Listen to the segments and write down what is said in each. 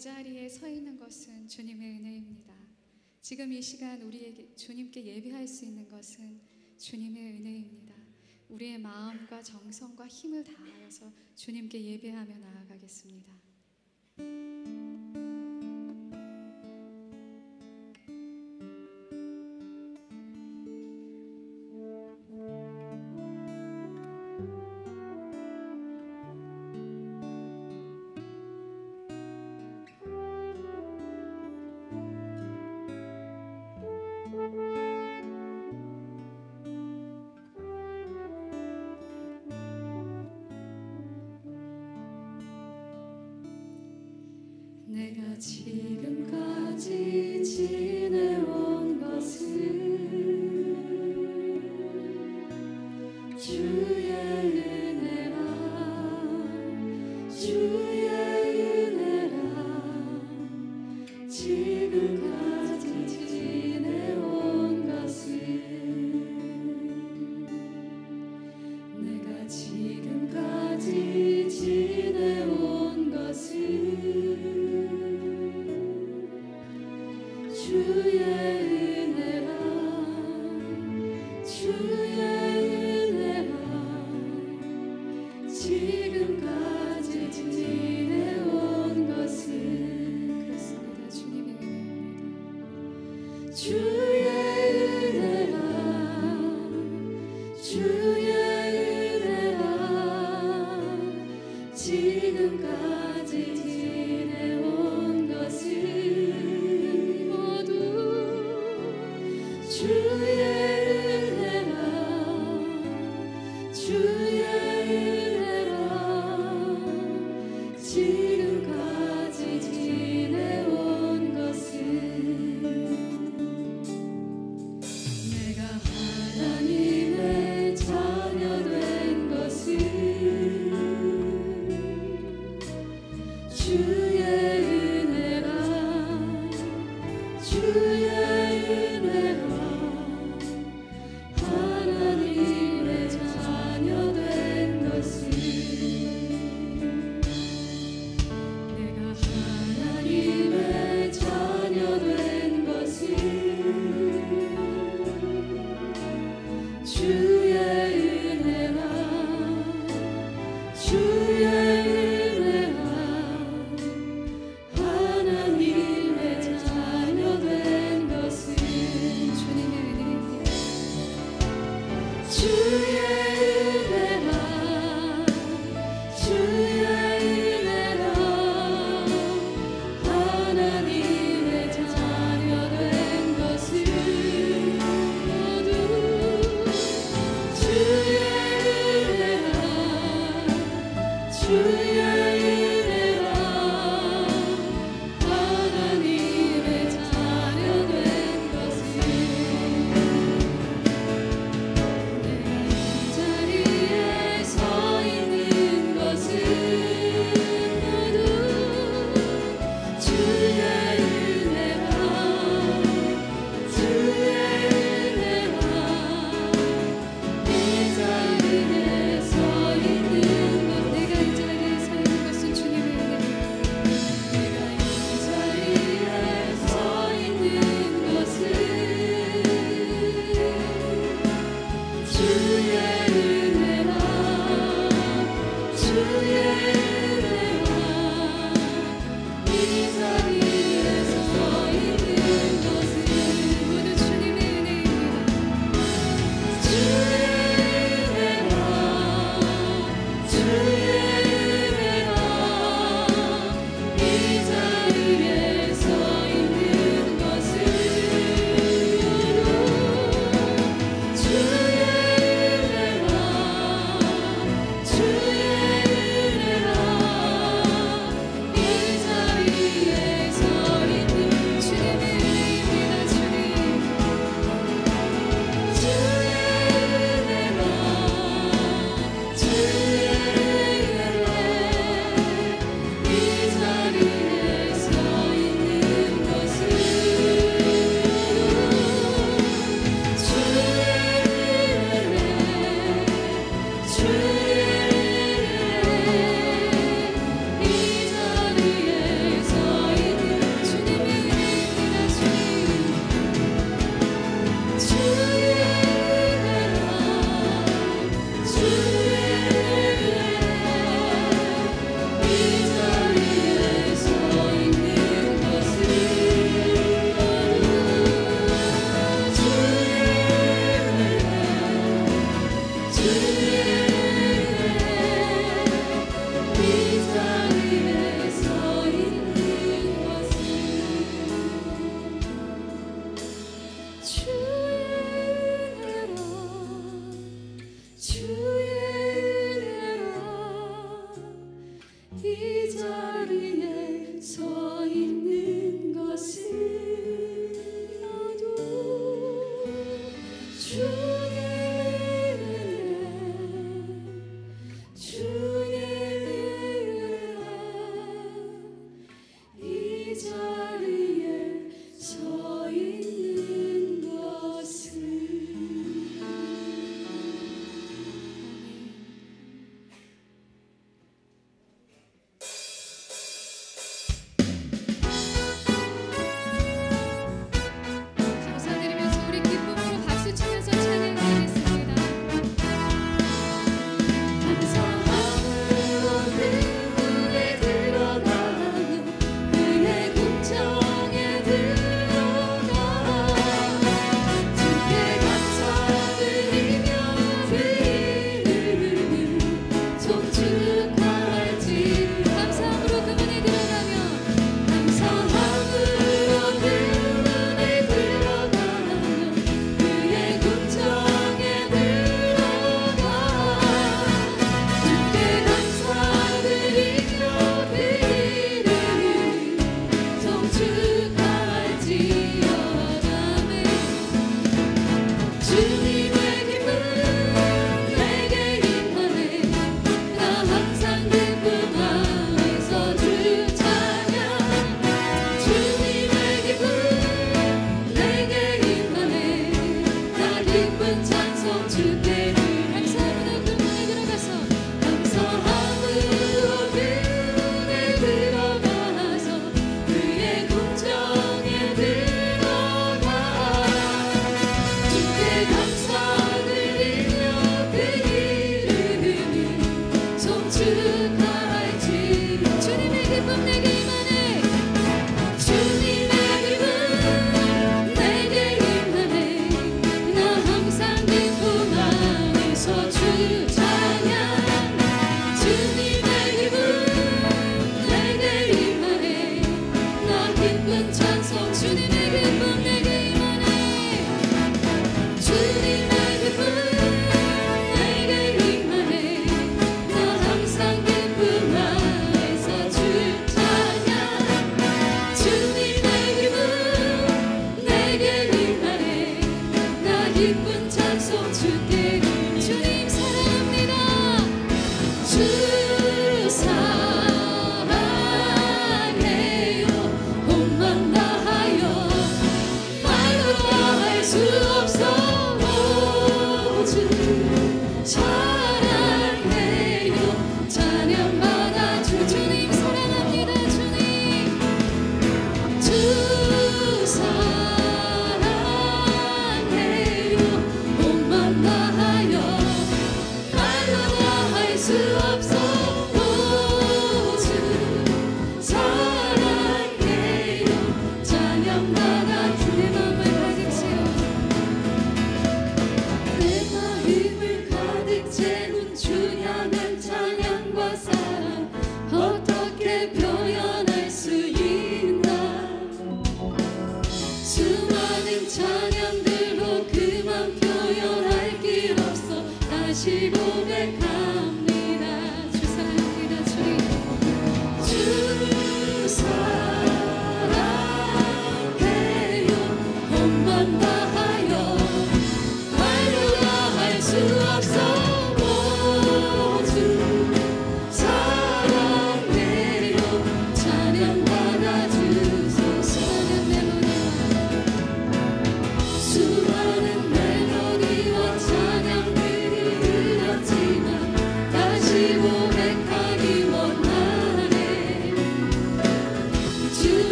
자리에 서 있는 것은 주님의 은혜입니다. 지금 이 시간 우리에게 주님께 예배할 수 있는 것은 주님의 은혜입니다. 우리의 마음과 정성과 힘을 다하여서 주님께 예배하며 나아가겠습니다. 내가 지금까지 지내온 것은 주의 은혜라, 주의 은혜라. 지금까지 지내온 것은 내가 지금까지 지내온 것은 주의 은혜라, 주의 은혜라. 지금까지 지내온 것은 그렇습니다. 주님의 은혜입니다. 주의 은혜라, 주의 은혜라. 지금까지 지내온 것은 주의 은혜라, 주의 은혜라. 지금까지 지내온 것은 내가 하나님의 자녀 된 것은 주의 은혜라, 주의 은혜라. 하나님의 자녀 된 것은 내가 하나님의 자녀 된 것은 주의 은혜라, 주의 은혜라. 하나님의 자녀 된 것은 주님의 은혜입니다. 주의 은혜라, 주의 은혜라. 하나님의 자녀 된 것은 모두 주의 은혜라, 주의 은혜라. 하나님의 자녀 된 것은 내가 이 자리에 서 있는 것은 모두 주의 은혜라, 주의 은혜라. 이 자리에 서 있는 것, 내가 이 자리에 서 있는 것은 주님의 은혜입니다. 내가 이 자리에 서 있는 것은 주의 은혜라, 주의 은혜라. 이 자리에 서 있는 것은 모두 주님의 은혜입니다. 주의 은혜라, 주의 은혜라. 이 자리에 서 있는 것은 주의 은혜라, 주의 은혜라. 이 자리에 서 자리에 서 있는 것을 감사드리면서 우리 기쁨으로 박수 치면서 찬양드리겠습니다. 감사함으로 그 문에 들어가는 그의 궁정에 들어가 주께 감사드리며 그 이름을 송축할지 감사함으로 그 문에 들어가면 감사함으로 그 문에 들어가면 그의 궁정에 들어가 주께 감사드리며 그 이름을 송축할지어다네 주님의 기쁨 내게 임하네 나 항상 기쁨 안에서 주 찬양 주님의 기쁨 내게 임하네 나 기쁜 찬송 주께 감사함으로 그 문에 들어가서 감사함으로 그 문에 들어가서 그의 궁정에 들어가 주께 감사드리며 그 이름을 송축할지 주님의 기쁨 내게 임하네 주님의 기쁨 내게 임하네 나 항상 기쁨 안에서 주 찬양 주님의 기쁨 내게 임하네 나 기쁜 찬송 주님의 기쁨 내게 임하네 주님의 기쁨 내게 임하네 나 항상 기쁨 안에서 주 찬양 주님의 기쁨 내게 임하네 나 기쁜 찬송 주께 주님 사랑합니다. 주 사랑해요 온맘 다하여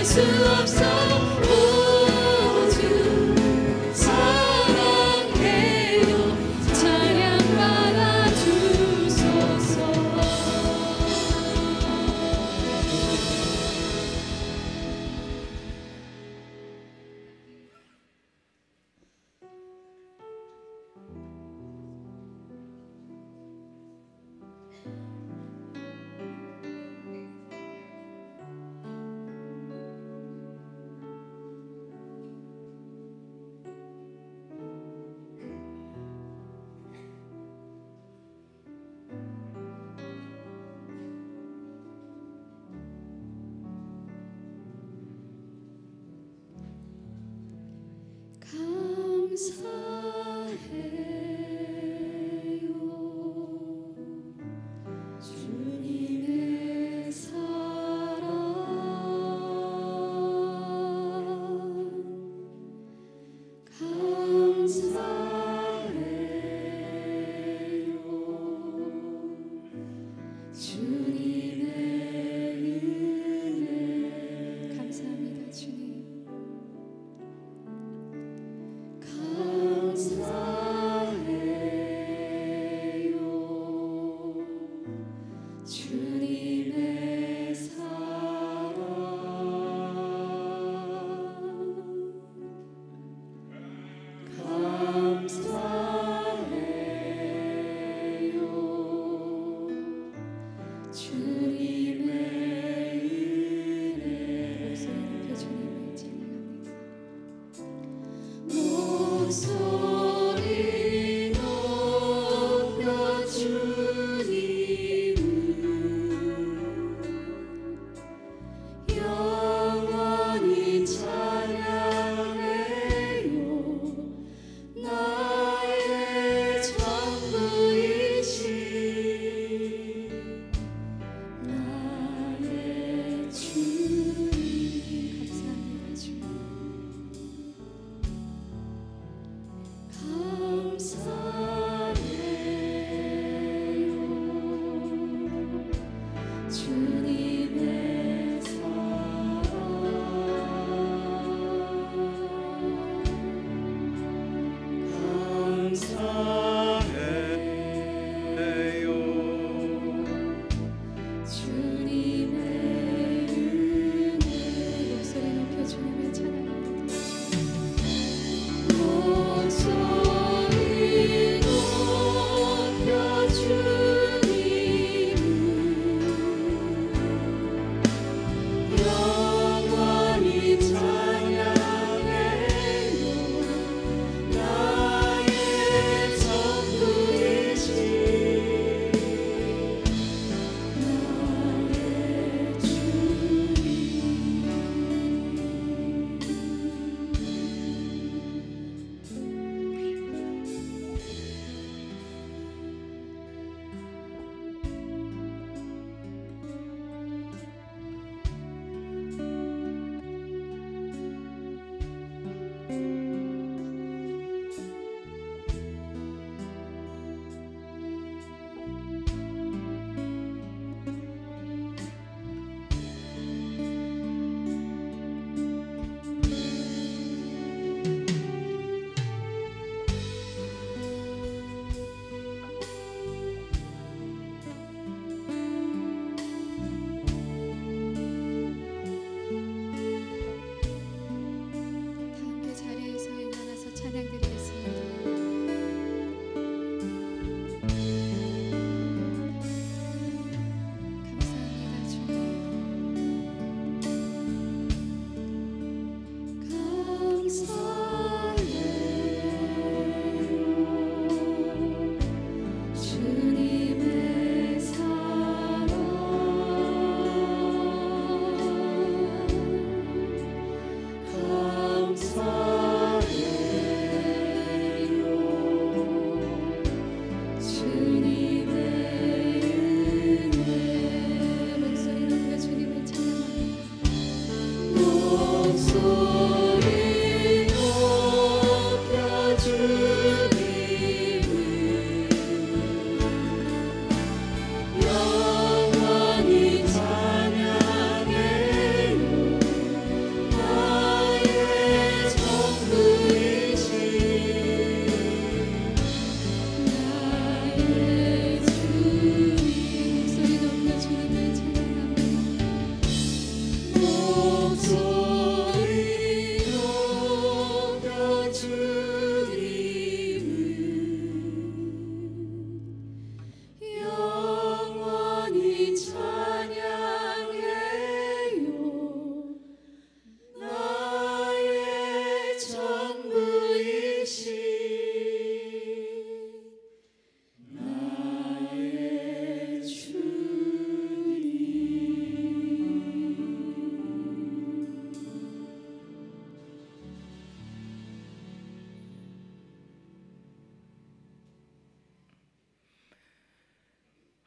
수 없어 오주 사랑해요 찬양 받아 주소서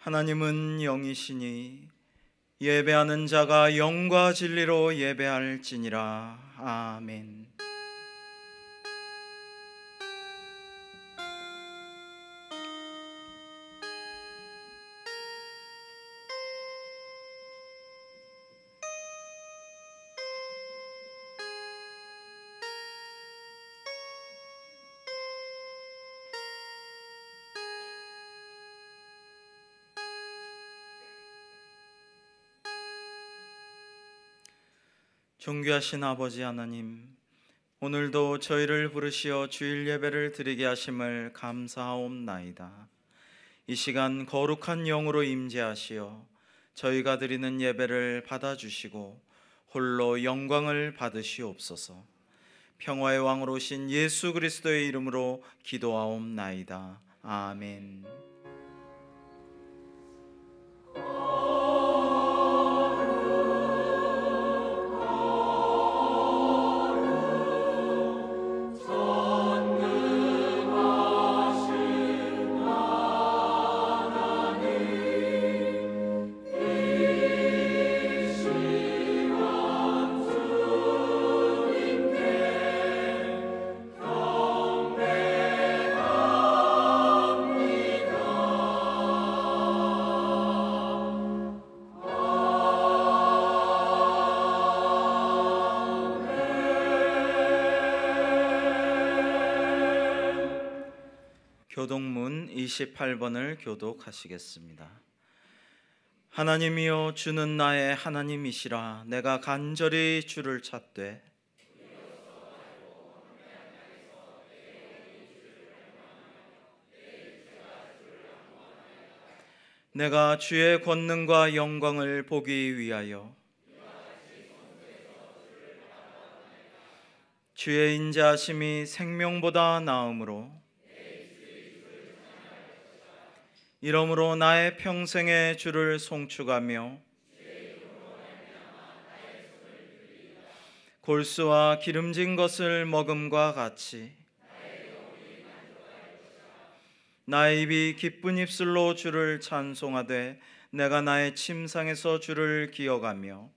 하나님은 영이시니 예배하는 자가 영과 진리로 예배할지니라. 아멘. 존귀하신 아버지 하나님, 오늘도 저희를 부르시어 주일 예배를 드리게 하심을 감사하옵나이다. 이 시간 거룩한 영으로 임재하시어 저희가 드리는 예배를 받아주시고 홀로 영광을 받으시옵소서. 평화의 왕으로 오신 예수 그리스도의 이름으로 기도하옵나이다. 아멘. 교독문 28번을 교독하시겠습니다. 하나님이여, 주는 나의 하나님이시라. 내가 간절히 주를 찾되 내가 주의 권능과 영광을 보기 위하여 주의 인자하심이 생명보다 나음으로 이러므로 나의 평생에 주를 송축하며 골수와 기름진 것을 먹음과 같이 나의 입이 기쁜 입술로 주를 찬송하되 내가 나의 침상에서 주를 기억하며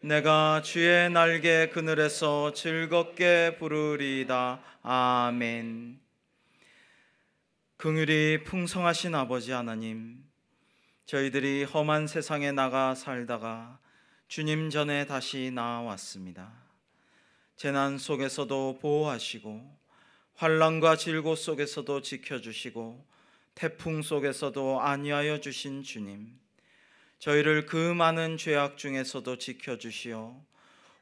내가 주의 날개 그늘에서 즐겁게 부르리이다. 아멘. 긍휼이 풍성하신 아버지 하나님, 저희들이 험한 세상에 나가 살다가 주님 전에 다시 나아왔습니다. 재난 속에서도 보호하시고 환난과 질고 속에서도 지켜주시고 태풍 속에서도 안위하여 주신 주님, 저희를 그 많은 죄악 중에서도 지켜주시어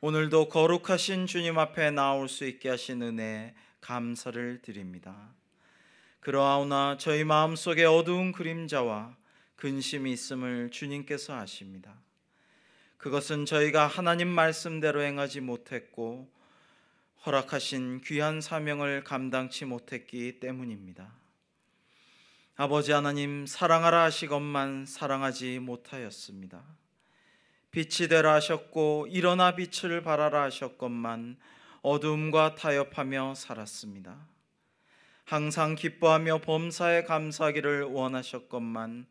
오늘도 거룩하신 주님 앞에 나올 수 있게 하신 은혜에 감사를 드립니다. 그러하오나 저희 마음속에 어두운 그림자와 근심이 있음을 주님께서 아십니다. 그것은 저희가 하나님 말씀대로 행하지 못했고 허락하신 귀한 사명을 감당치 못했기 때문입니다. 아버지 하나님, 사랑하라 하시건만 사랑하지 못하였습니다. 빛이 되라 하셨고 일어나 빛을 발하라 하셨건만 어두움과 타협하며 살았습니다. 항상 기뻐하며 범사에 감사하기를 원하셨건만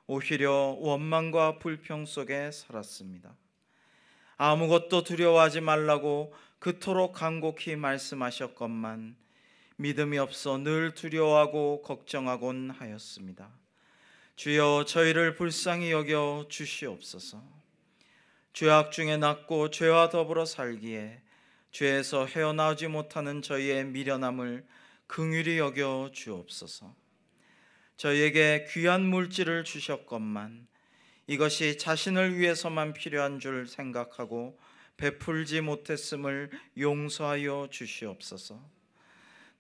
오히려 원망과 불평 속에 살았습니다. 아무것도 두려워하지 말라고 그토록 간곡히 말씀하셨건만 믿음이 없어 늘 두려워하고 걱정하곤 하였습니다. 주여, 저희를 불쌍히 여겨 주시옵소서. 죄악 중에 났고 죄와 더불어 살기에 죄에서 헤어나오지 못하는 저희의 미련함을 긍휼히 여겨 주옵소서. 저희에게 귀한 물질을 주셨건만 이것이 자신을 위해서만 필요한 줄 생각하고 베풀지 못했음을 용서하여 주시옵소서.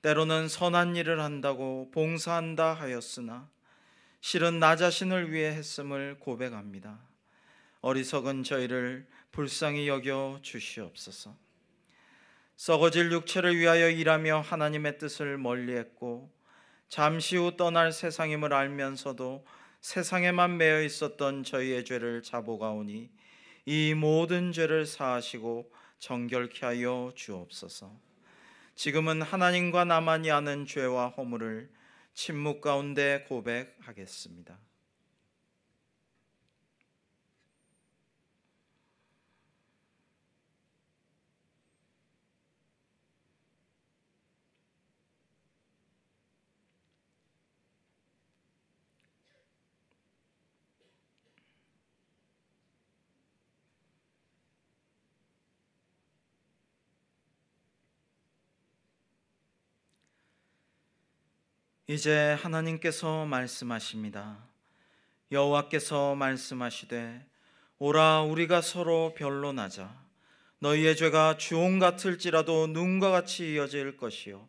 때로는 선한 일을 한다고 봉사한다 하였으나 실은 나 자신을 위해 했음을 고백합니다. 어리석은 저희를 불쌍히 여겨 주시옵소서. 썩어질 육체를 위하여 일하며 하나님의 뜻을 멀리했고 잠시 후 떠날 세상임을 알면서도 세상에만 매여 있었던 저희의 죄를 자복하오니 이 모든 죄를 사하시고 정결케 하여 주옵소서. 지금은 하나님과 나만이 아는 죄와 허물을 침묵 가운데 고백하겠습니다. 이제 하나님께서 말씀하십니다. 여호와께서 말씀하시되 오라 우리가 서로 변론하자. 너희의 죄가 주홍 같을지라도 눈과 같이 이어질 것이요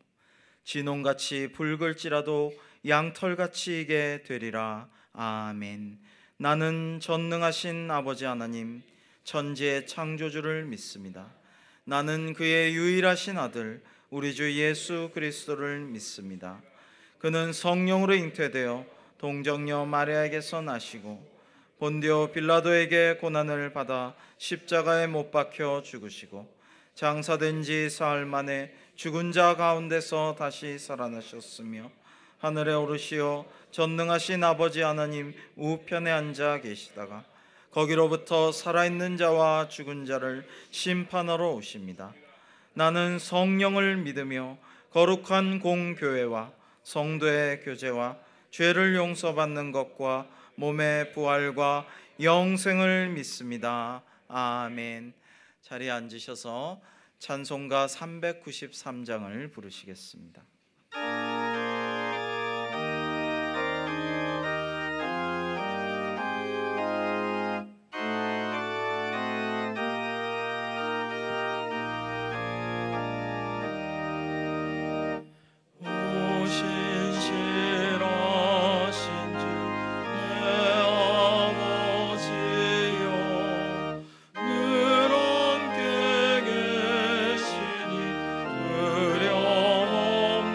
진홍같이 붉을지라도 양털같이 이게 되리라. 아멘. 나는 전능하신 아버지 하나님 천지의 창조주를 믿습니다. 나는 그의 유일하신 아들 우리 주 예수 그리스도를 믿습니다. 그는 성령으로 잉태되어 동정녀 마리아에게서 나시고 본디오 빌라도에게 고난을 받아 십자가에 못 박혀 죽으시고 장사된 지 사흘 만에 죽은 자 가운데서 다시 살아나셨으며 하늘에 오르시어 전능하신 아버지 하나님 우편에 앉아 계시다가 거기로부터 살아있는 자와 죽은 자를 심판하러 오십니다. 나는 성령을 믿으며 거룩한 공교회와 성도의 교제와 죄를 용서받는 것과 몸의 부활과 영생을 믿습니다. 아멘. 자리에 앉으셔서 찬송가 393장을 부르시겠습니다. 늘 함께 계시니 두려움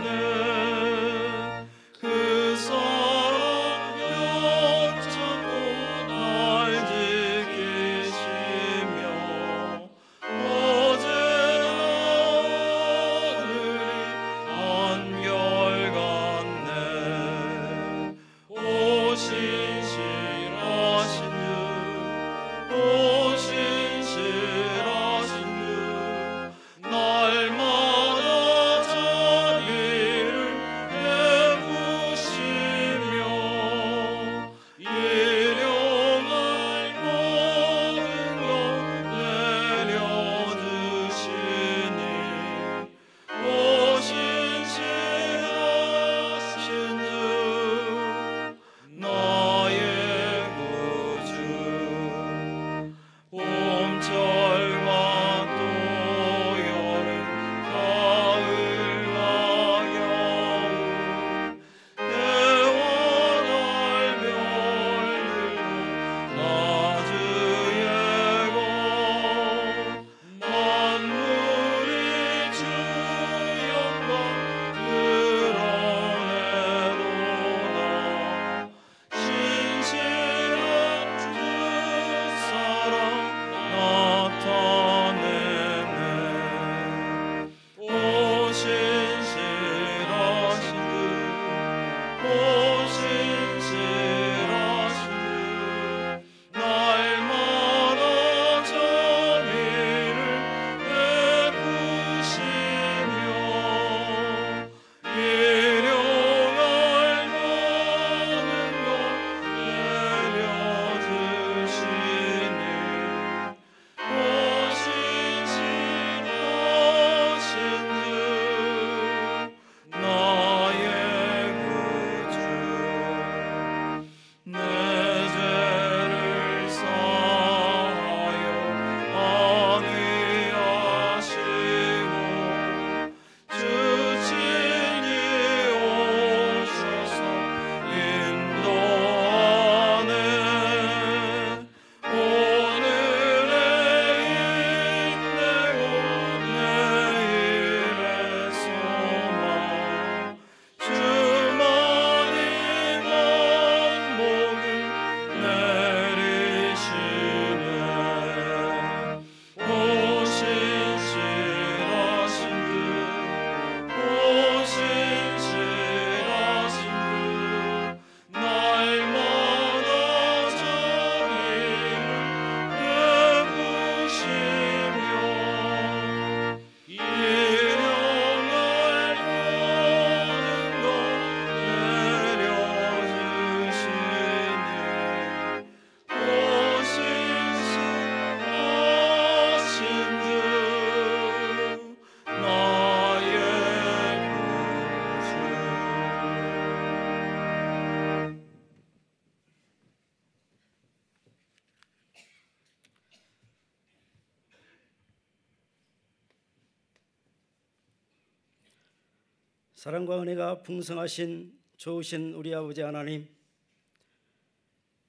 사랑과 은혜가 풍성하신 좋으신 우리 아버지 하나님,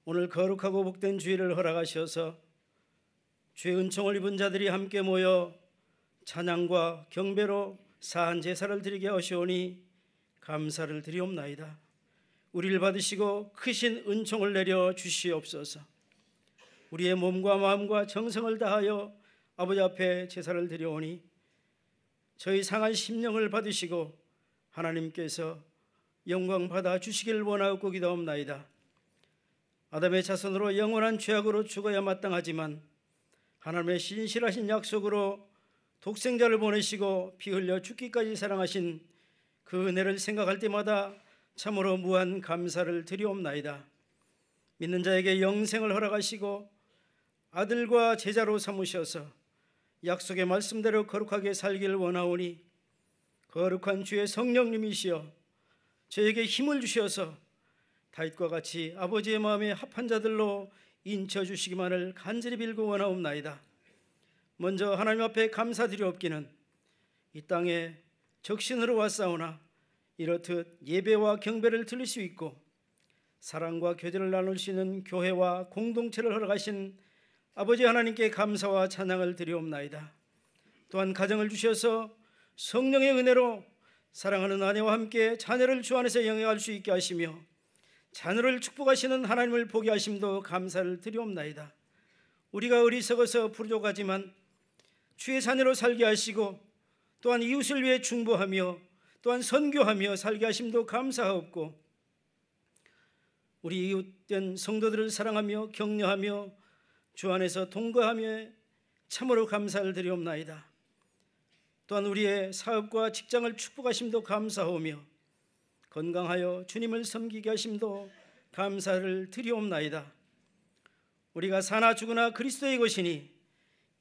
오늘 거룩하고 복된 주일을 허락하셔서 주의 은총을 입은 자들이 함께 모여 찬양과 경배로 사한 제사를 드리게 하시오니 감사를 드리옵나이다. 우리를 받으시고 크신 은총을 내려 주시옵소서. 우리의 몸과 마음과 정성을 다하여 아버지 앞에 제사를 드려오니 저희 상한 심령을 받으시고 하나님께서 영광 받아 주시기를 원하고 기도옵나이다. 아담의 자손으로 영원한 죄악으로 죽어야 마땅하지만 하나님의 신실하신 약속으로 독생자를 보내시고 피 흘려 죽기까지 사랑하신 그 은혜를 생각할 때마다 참으로 무한 감사를 드리옵나이다. 믿는 자에게 영생을 허락하시고 아들과 제자로 삼으셔서 약속의 말씀대로 거룩하게 살기를 원하오니 거룩한 주의 성령님이시여 저에게 힘을 주셔서 다윗과 같이 아버지의 마음에 합한 자들로 인쳐주시기만을 간절히 빌고 원하옵나이다. 먼저 하나님 앞에 감사드리옵기는 이 땅에 적신으로 왔사오나 이렇듯 예배와 경배를 드릴 수 있고 사랑과 교제를 나눌 수 있는 교회와 공동체를 허락하신 아버지 하나님께 감사와 찬양을 드리옵나이다. 또한 가정을 주셔서 성령의 은혜로 사랑하는 아내와 함께 자녀를 주 안에서 영위할 수 있게 하시며 자녀를 축복하시는 하나님을 보게 하심도 감사를 드리옵나이다. 우리가 어리석어서 부족하지만 주의 자녀로 살게 하시고 또한 이웃을 위해 중보하며 또한 선교하며 살게 하심도 감사하옵고 우리 이웃된 성도들을 사랑하며 격려하며 주 안에서 동거하며 참으로 감사를 드리옵나이다. 또한 우리의 사업과 직장을 축복하심도 감사하오며 건강하여 주님을 섬기게 하심도 감사를 드리옵나이다. 우리가 사나 죽으나 그리스도의 것이니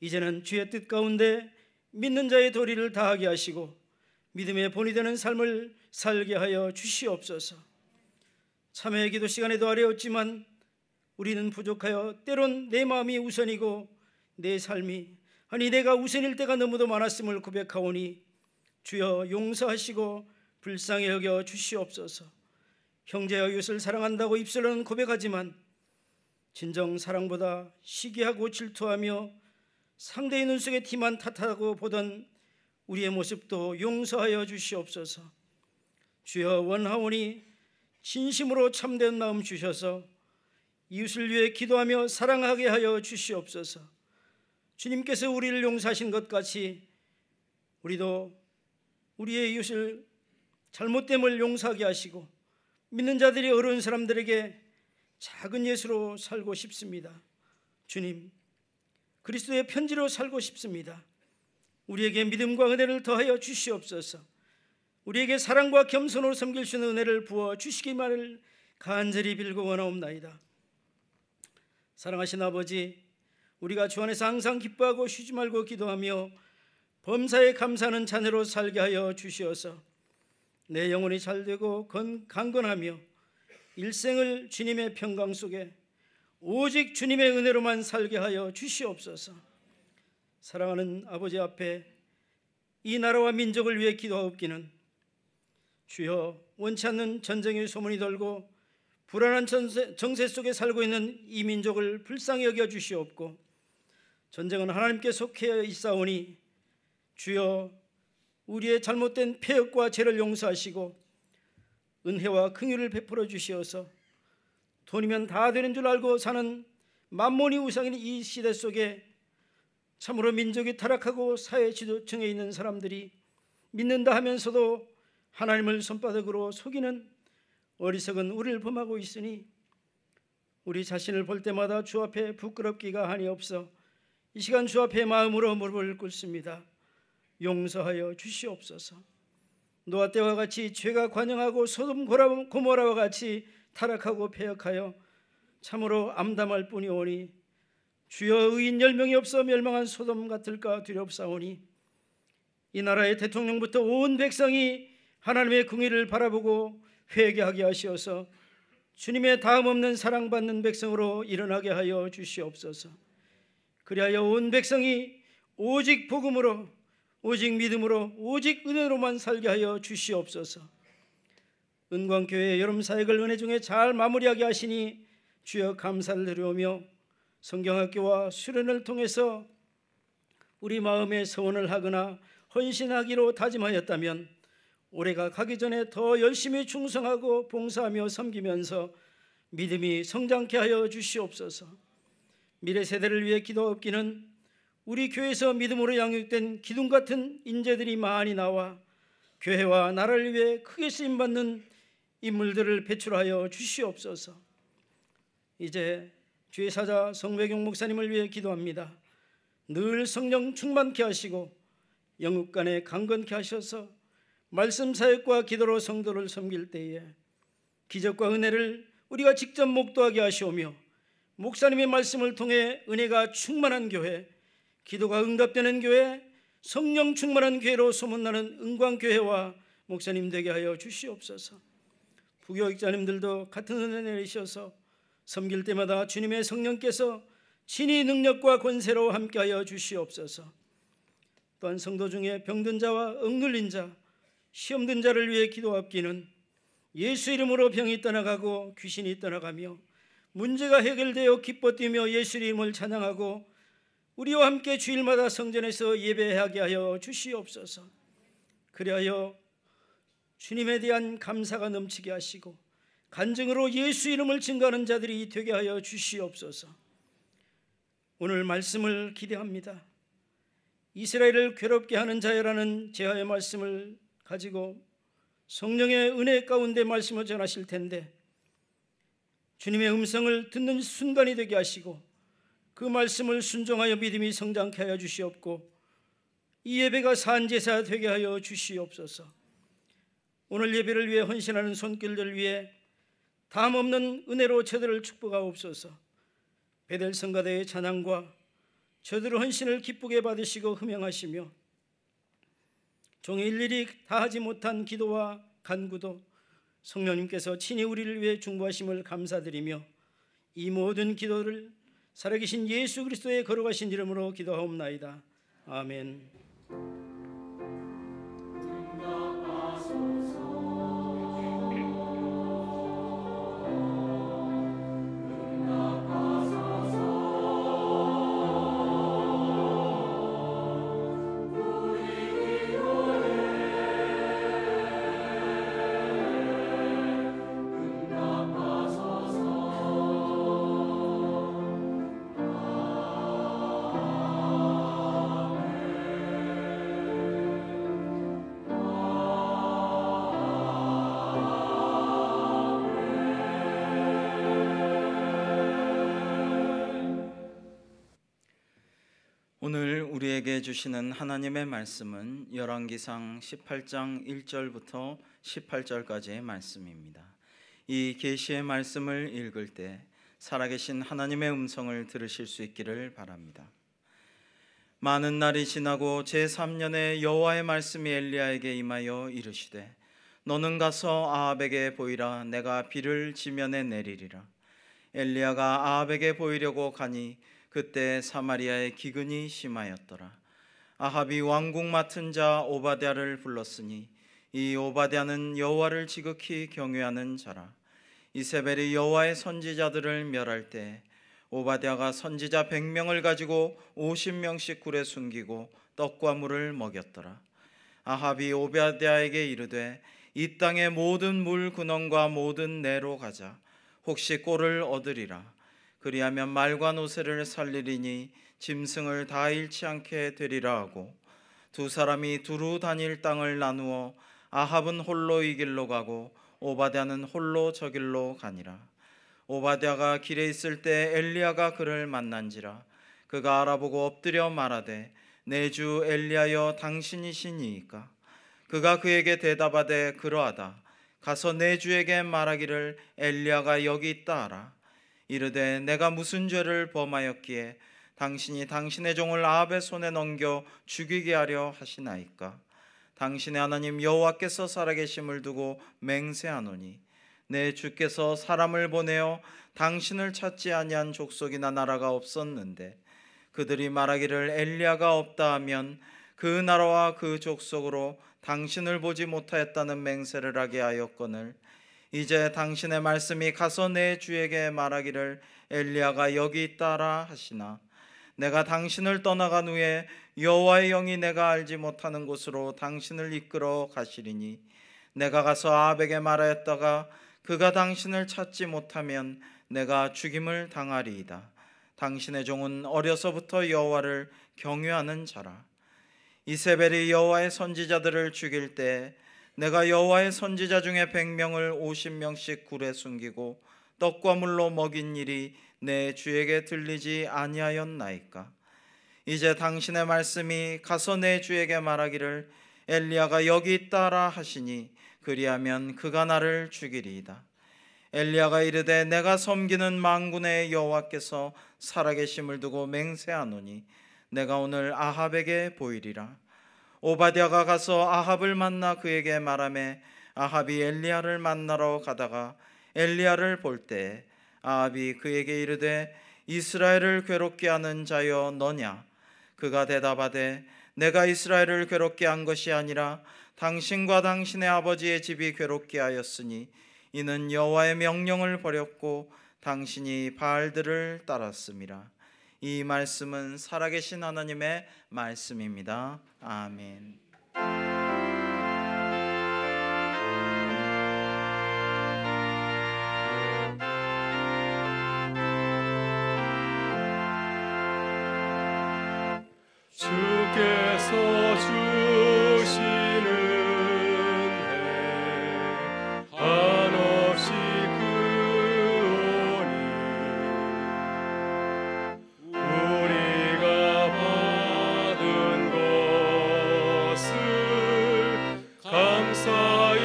이제는 주의 뜻 가운데 믿는 자의 도리를 다하게 하시고 믿음의 본이 되는 삶을 살게 하여 주시옵소서. 참회의 기도 시간에도 아뢰었지만 우리는 부족하여 때론 내 마음이 우선이고 내 삶이 아니 내가 우선일 때가 너무도 많았음을 고백하오니 주여 용서하시고 불쌍히 여겨 주시옵소서. 형제와 이웃을 사랑한다고 입술로는 고백하지만 진정 사랑보다 시기하고 질투하며 상대의 눈 속에 티만 탓하고 보던 우리의 모습도 용서하여 주시옵소서. 주여 원하오니 진심으로 참된 마음 주셔서 이웃을 위해 기도하며 사랑하게 하여 주시옵소서. 주님께서 우리를 용서하신 것 같이 우리도 우리의 이웃을 잘못됨을 용서하게 하시고 믿는 자들이 어려운 사람들에게 작은 예수로 살고 싶습니다. 주님, 그리스도의 편지로 살고 싶습니다. 우리에게 믿음과 은혜를 더하여 주시옵소서. 우리에게 사랑과 겸손으로 섬길 수 있는 은혜를 부어 주시기만을 간절히 빌고 원하옵나이다. 사랑하신 아버지, 우리가 주 안에서 항상 기뻐하고 쉬지 말고 기도하며 범사에 감사하는 자녀로 살게 하여 주시어서 내 영혼이 잘되고 강건하며 일생을 주님의 평강 속에 오직 주님의 은혜로만 살게 하여 주시옵소서. 사랑하는 아버지 앞에 이 나라와 민족을 위해 기도하옵기는 주여 원치 않는 전쟁의 소문이 돌고 불안한 정세 속에 살고 있는 이 민족을 불쌍히 여겨 주시옵고 전쟁은 하나님께 속해 있사오니 주여 우리의 잘못된 패역과 죄를 용서하시고 은혜와 긍휼을 베풀어 주시어서 돈이면 다 되는 줄 알고 사는 만몬이 우상인 이 시대 속에 참으로 민족이 타락하고 사회 지도층에 있는 사람들이 믿는다 하면서도 하나님을 손바닥으로 속이는 어리석은 우리를 범하고 있으니 우리 자신을 볼 때마다 주 앞에 부끄럽기가 한이 없어 이 시간 주 앞에 마음으로 무릎을 꿇습니다. 용서하여 주시옵소서. 노아 때와 같이 죄가 관영하고 소돔 고모라와 같이 타락하고 패역하여 참으로 암담할 뿐이오니 주여 의인 10명이 없어 멸망한 소돔 같을까 두렵사오니 이 나라의 대통령부터 온 백성이 하나님의 긍휼을 바라보고 회개하게 하시어서 주님의 다음 없는 사랑받는 백성으로 일어나게 하여 주시옵소서. 그리하여 온 백성이 오직 복음으로 오직 믿음으로 오직 은혜로만 살게 하여 주시옵소서. 은광교회 여름 사역을 은혜 중에 잘 마무리하게 하시니 주여 감사를 드려오며 성경학교와 수련을 통해서 우리 마음의 서원을 하거나 헌신하기로 다짐하였다면 올해가 가기 전에 더 열심히 충성하고 봉사하며 섬기면서 믿음이 성장케 하여 주시옵소서. 미래 세대를 위해 기도하옵기는 우리 교회에서 믿음으로 양육된 기둥 같은 인재들이 많이 나와 교회와 나라를 위해 크게 쓰임받는 인물들을 배출하여 주시옵소서. 이제 주의 사자 성배경 목사님을 위해 기도합니다. 늘 성령 충만케 하시고 영육간에 강건케 하셔서 말씀 사역과 기도로 성도를 섬길 때에 기적과 은혜를 우리가 직접 목도하게 하시오며 목사님의 말씀을 통해 은혜가 충만한 교회, 기도가 응답되는 교회, 성령 충만한 교회로 소문나는 은광교회와 목사님 되게 하여 주시옵소서. 부교육자님들도 같은 은혜 내리셔서 섬길 때마다 주님의 성령께서 친히 능력과 권세로 함께하여 주시옵소서. 또한 성도 중에 병든 자와 억눌린 자, 시험든 자를 위해 기도합기는 예수 이름으로 병이 떠나가고 귀신이 떠나가며 문제가 해결되어 기뻐 뛰며 예수 이름을 찬양하고 우리와 함께 주일마다 성전에서 예배하게 하여 주시옵소서. 그리하여 주님에 대한 감사가 넘치게 하시고 간증으로 예수 이름을 증거하는 자들이 되게 하여 주시옵소서. 오늘 말씀을 기대합니다. 이스라엘을 괴롭게 하는 자여라는 제하의 말씀을 가지고 성령의 은혜 가운데 말씀을 전하실 텐데 주님의 음성을 듣는 순간이 되게 하시고 그 말씀을 순종하여 믿음이 성장케 하여 주시옵고 이 예배가 산제사 되게 하여 주시옵소서. 오늘 예배를 위해 헌신하는 손길들을 위해 담없는 은혜로 저들을 축복하옵소서. 베델 성가대의 찬양과 저들의 헌신을 기쁘게 받으시고 흠양하시며 종이 일일이 다하지 못한 기도와 간구도 성령님께서 친히 우리를 위해 중보하심을 감사드리며 이 모든 기도를 살아계신 예수 그리스도의 거룩하신 이름으로 기도하옵나이다. 아멘. 오늘 우리에게 주시는 하나님의 말씀은 열왕기상 18장 1절부터 18절까지의 말씀입니다. 이 계시의 말씀을 읽을 때 살아계신 하나님의 음성을 들으실 수 있기를 바랍니다. 많은 날이 지나고 제3년에 여호와의 말씀이 엘리야에게 임하여 이르시되 너는 가서 아합에게 보이라. 내가 비를 지면에 내리리라. 엘리야가 아합에게 보이려고 가니 그때 사마리아의 기근이 심하였더라. 아합이 왕궁 맡은 자 오바댜를 불렀으니 이 오바댜는 여호와를 지극히 경외하는 자라. 이세벨이 여호와의 선지자들을 멸할 때 오바댜가 선지자 100명을 가지고 50명씩 굴에 숨기고 떡과 물을 먹였더라. 아합이 오바댜에게 이르되 이 땅의 모든 물 근원과 모든 내로 가자. 혹시 꼴을 얻으리라. 그리하면 말과 노새를 살리리니 짐승을 다 잃지 않게 되리라 하고 두 사람이 두루 다닐 땅을 나누어 아합은 홀로 이 길로 가고 오바댜는 홀로 저 길로 가니라. 오바댜가 길에 있을 때 엘리야가 그를 만난지라. 그가 알아보고 엎드려 말하되 내 주 엘리야여 당신이시니이까. 그가 그에게 대답하되 그러하다. 가서 내 주에게 말하기를 엘리야가 여기 있다 하라. 이르되 내가 무슨 죄를 범하였기에 당신이 당신의 종을 아합의 손에 넘겨 죽이게 하려 하시나이까. 당신의 하나님 여호와께서 살아계심을 두고 맹세하노니 내 주께서 사람을 보내어 당신을 찾지 아니한 족속이나 나라가 없었는데 그들이 말하기를 엘리야가 없다 하면 그 나라와 그 족속으로 당신을 보지 못하였다는 맹세를 하게 하였거늘 이제 당신의 말씀이 가서 내 주에게 말하기를 엘리야가 여기 있다라 하시나 내가 당신을 떠나간 후에 여호와의 영이 내가 알지 못하는 곳으로 당신을 이끌어 가시리니 내가 가서 아합에게 말하였다가 그가 당신을 찾지 못하면 내가 죽임을 당하리이다. 당신의 종은 어려서부터 여호와를 경외하는 자라. 이세벨이 여호와의 선지자들을 죽일 때 내가 여호와의 선지자 중에 100명을 50명씩 굴에 숨기고 떡과 물로 먹인 일이 내 주에게 들리지 아니하였나이까. 이제 당신의 말씀이 가서 내 주에게 말하기를 엘리야가 여기 있다라 하시니 그리하면 그가 나를 죽이리이다. 엘리야가 이르되 내가 섬기는 만군의 여호와께서 살아계심을 두고 맹세하노니 내가 오늘 아합에게 보이리라. 오바댜가 가서 아합을 만나 그에게 말하매 아합이 엘리야를 만나러 가다가 엘리야를 볼 때 아합이 그에게 이르되 이스라엘을 괴롭게 하는 자여 너냐? 그가 대답하되 내가 이스라엘을 괴롭게 한 것이 아니라 당신과 당신의 아버지의 집이 괴롭게 하였으니 이는 여호와의 명령을 버렸고 당신이 바알들을 따랐음이라. 이 말씀은 살아계신 하나님의 말씀입니다. 아멘. 주께서 주시는 해 한없이 크오니 우리가 받은 것을 감사히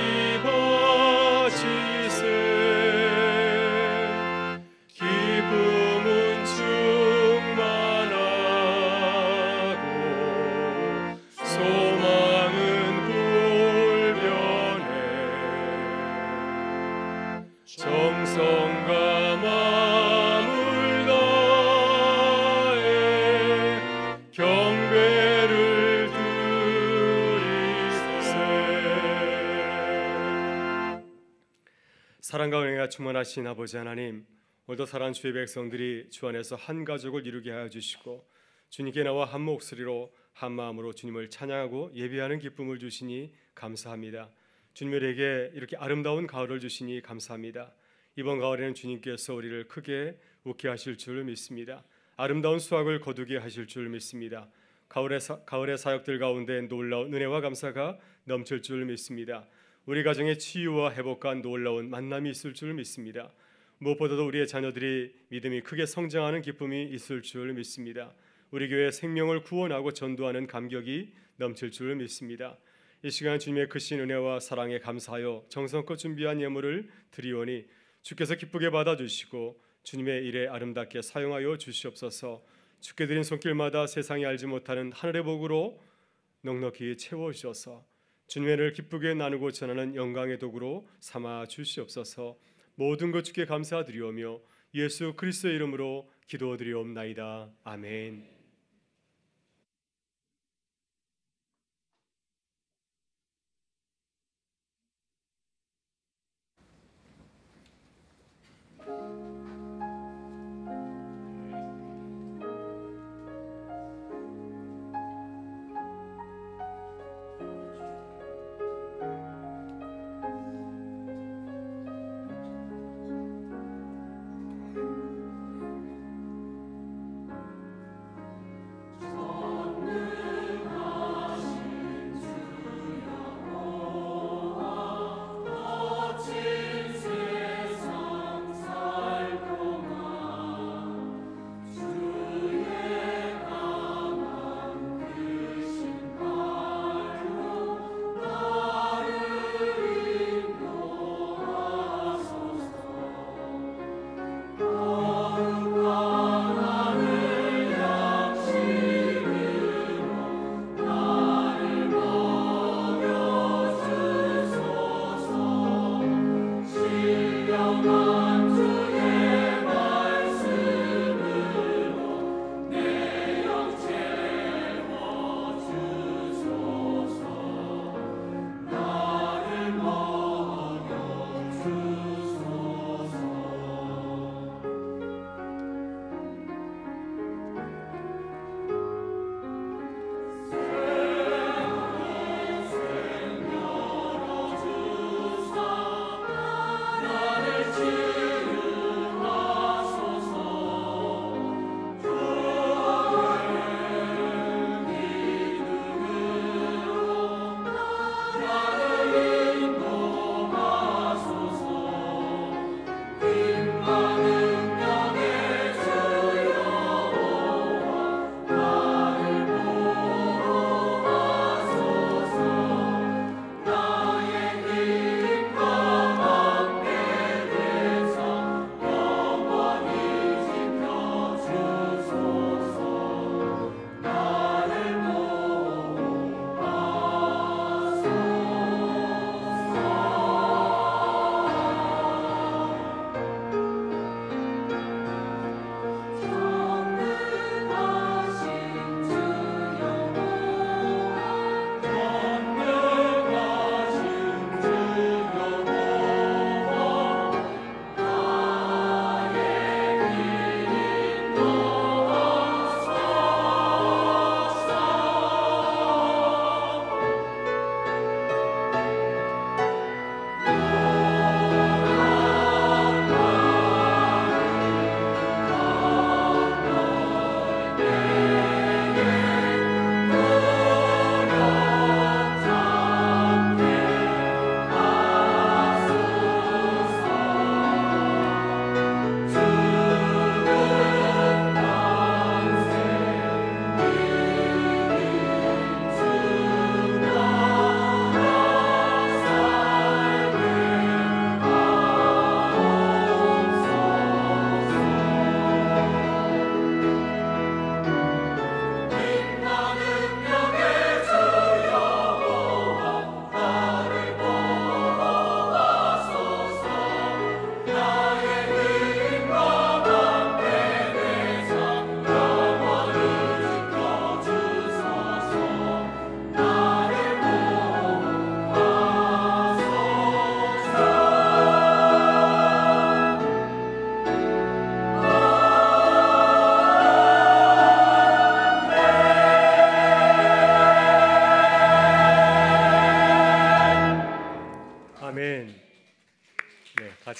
바치세. 기쁨은 충만하고 소망은 불변해. 정성과 마음을 다해 경배를 드리세. 사랑과 은혜가 충만하신 아버지 하나님, 오늘도 사랑하는 주의 백성들이 주 안에서 한 가족을 이루게 하여 주시고 주님께 나와 한 목소리로 한 마음으로 주님을 찬양하고 예배하는 기쁨을 주시니 감사합니다. 주님에게 이렇게 아름다운 가을을 주시니 감사합니다. 이번 가을에는 주님께서 우리를 크게 웃게 하실 줄 믿습니다. 아름다운 수확을 거두게 하실 줄 믿습니다. 가을의 사역들 가운데 놀라운 은혜와 감사가 넘칠 줄 믿습니다. 우리 가정의 치유와 회복과 놀라운 만남이 있을 줄 믿습니다. 무엇보다도 우리의 자녀들이 믿음이 크게 성장하는 기쁨이 있을 줄 믿습니다. 우리 교회의 생명을 구원하고 전도하는 감격이 넘칠 줄 믿습니다. 이 시간 주님의 크신 은혜와 사랑에 감사하여 정성껏 준비한 예물을 드리오니 주께서 기쁘게 받아주시고 주님의 일에 아름답게 사용하여 주시옵소서. 주께 드린 손길마다 세상이 알지 못하는 하늘의 복으로 넉넉히 채워주셔서 주님의 일을 기쁘게 나누고 전하는 영광의 도구로 삼아 주시옵소서. 모든 것 주께 감사드리오며 예수 그리스도의 이름으로 기도드리옵나이다. 아멘.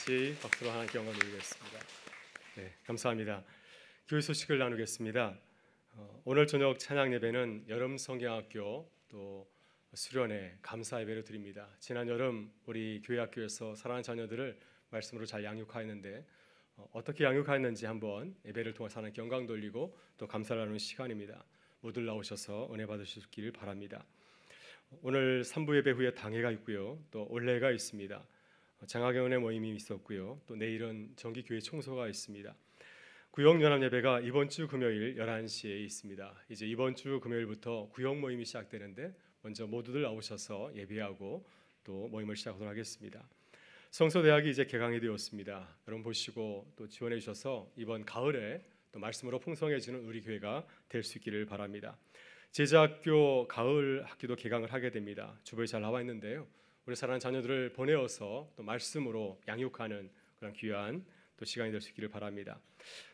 같이 박수로 하나님께 영광 드리겠습니다. 네, 감사합니다. 교회 소식을 나누겠습니다. 오늘 저녁 찬양 예배는 여름 성경학교 또 수련회 감사 예배를 드립니다. 지난 여름 우리 교회 학교에서 사랑하는 자녀들을 말씀으로 잘 양육하였는데 어떻게 양육하였는지 한번 예배를 통해서 하나님께 영광 돌리고 또 감사를 나누는 시간입니다. 모두 나오셔서 은혜 받으시길 바랍니다. 오늘 3부 예배 후에 당회가 있고요. 또 올레가 있습니다. 장학연회 모임이 있었고요. 또 내일은 정기교회 청소가 있습니다. 구역연합 예배가 이번 주 금요일 11시에 있습니다. 이제 이번 주 금요일부터 구역 모임이 시작되는데 먼저 모두들 나오셔서 예배하고 또 모임을 시작하도록 하겠습니다. 성서대학이 이제 개강이 되었습니다. 여러분 보시고 또 지원해 주셔서 이번 가을에 또 말씀으로 풍성해지는 우리 교회가 될 수 있기를 바랍니다. 제자학교 가을 학기도 개강을 하게 됩니다. 주보에 잘 나와 있는데요. 우리 사랑하는 자녀들을 보내어서 또 말씀으로 양육하는 그런 귀한 또 시간이 될 수 있기를 바랍니다.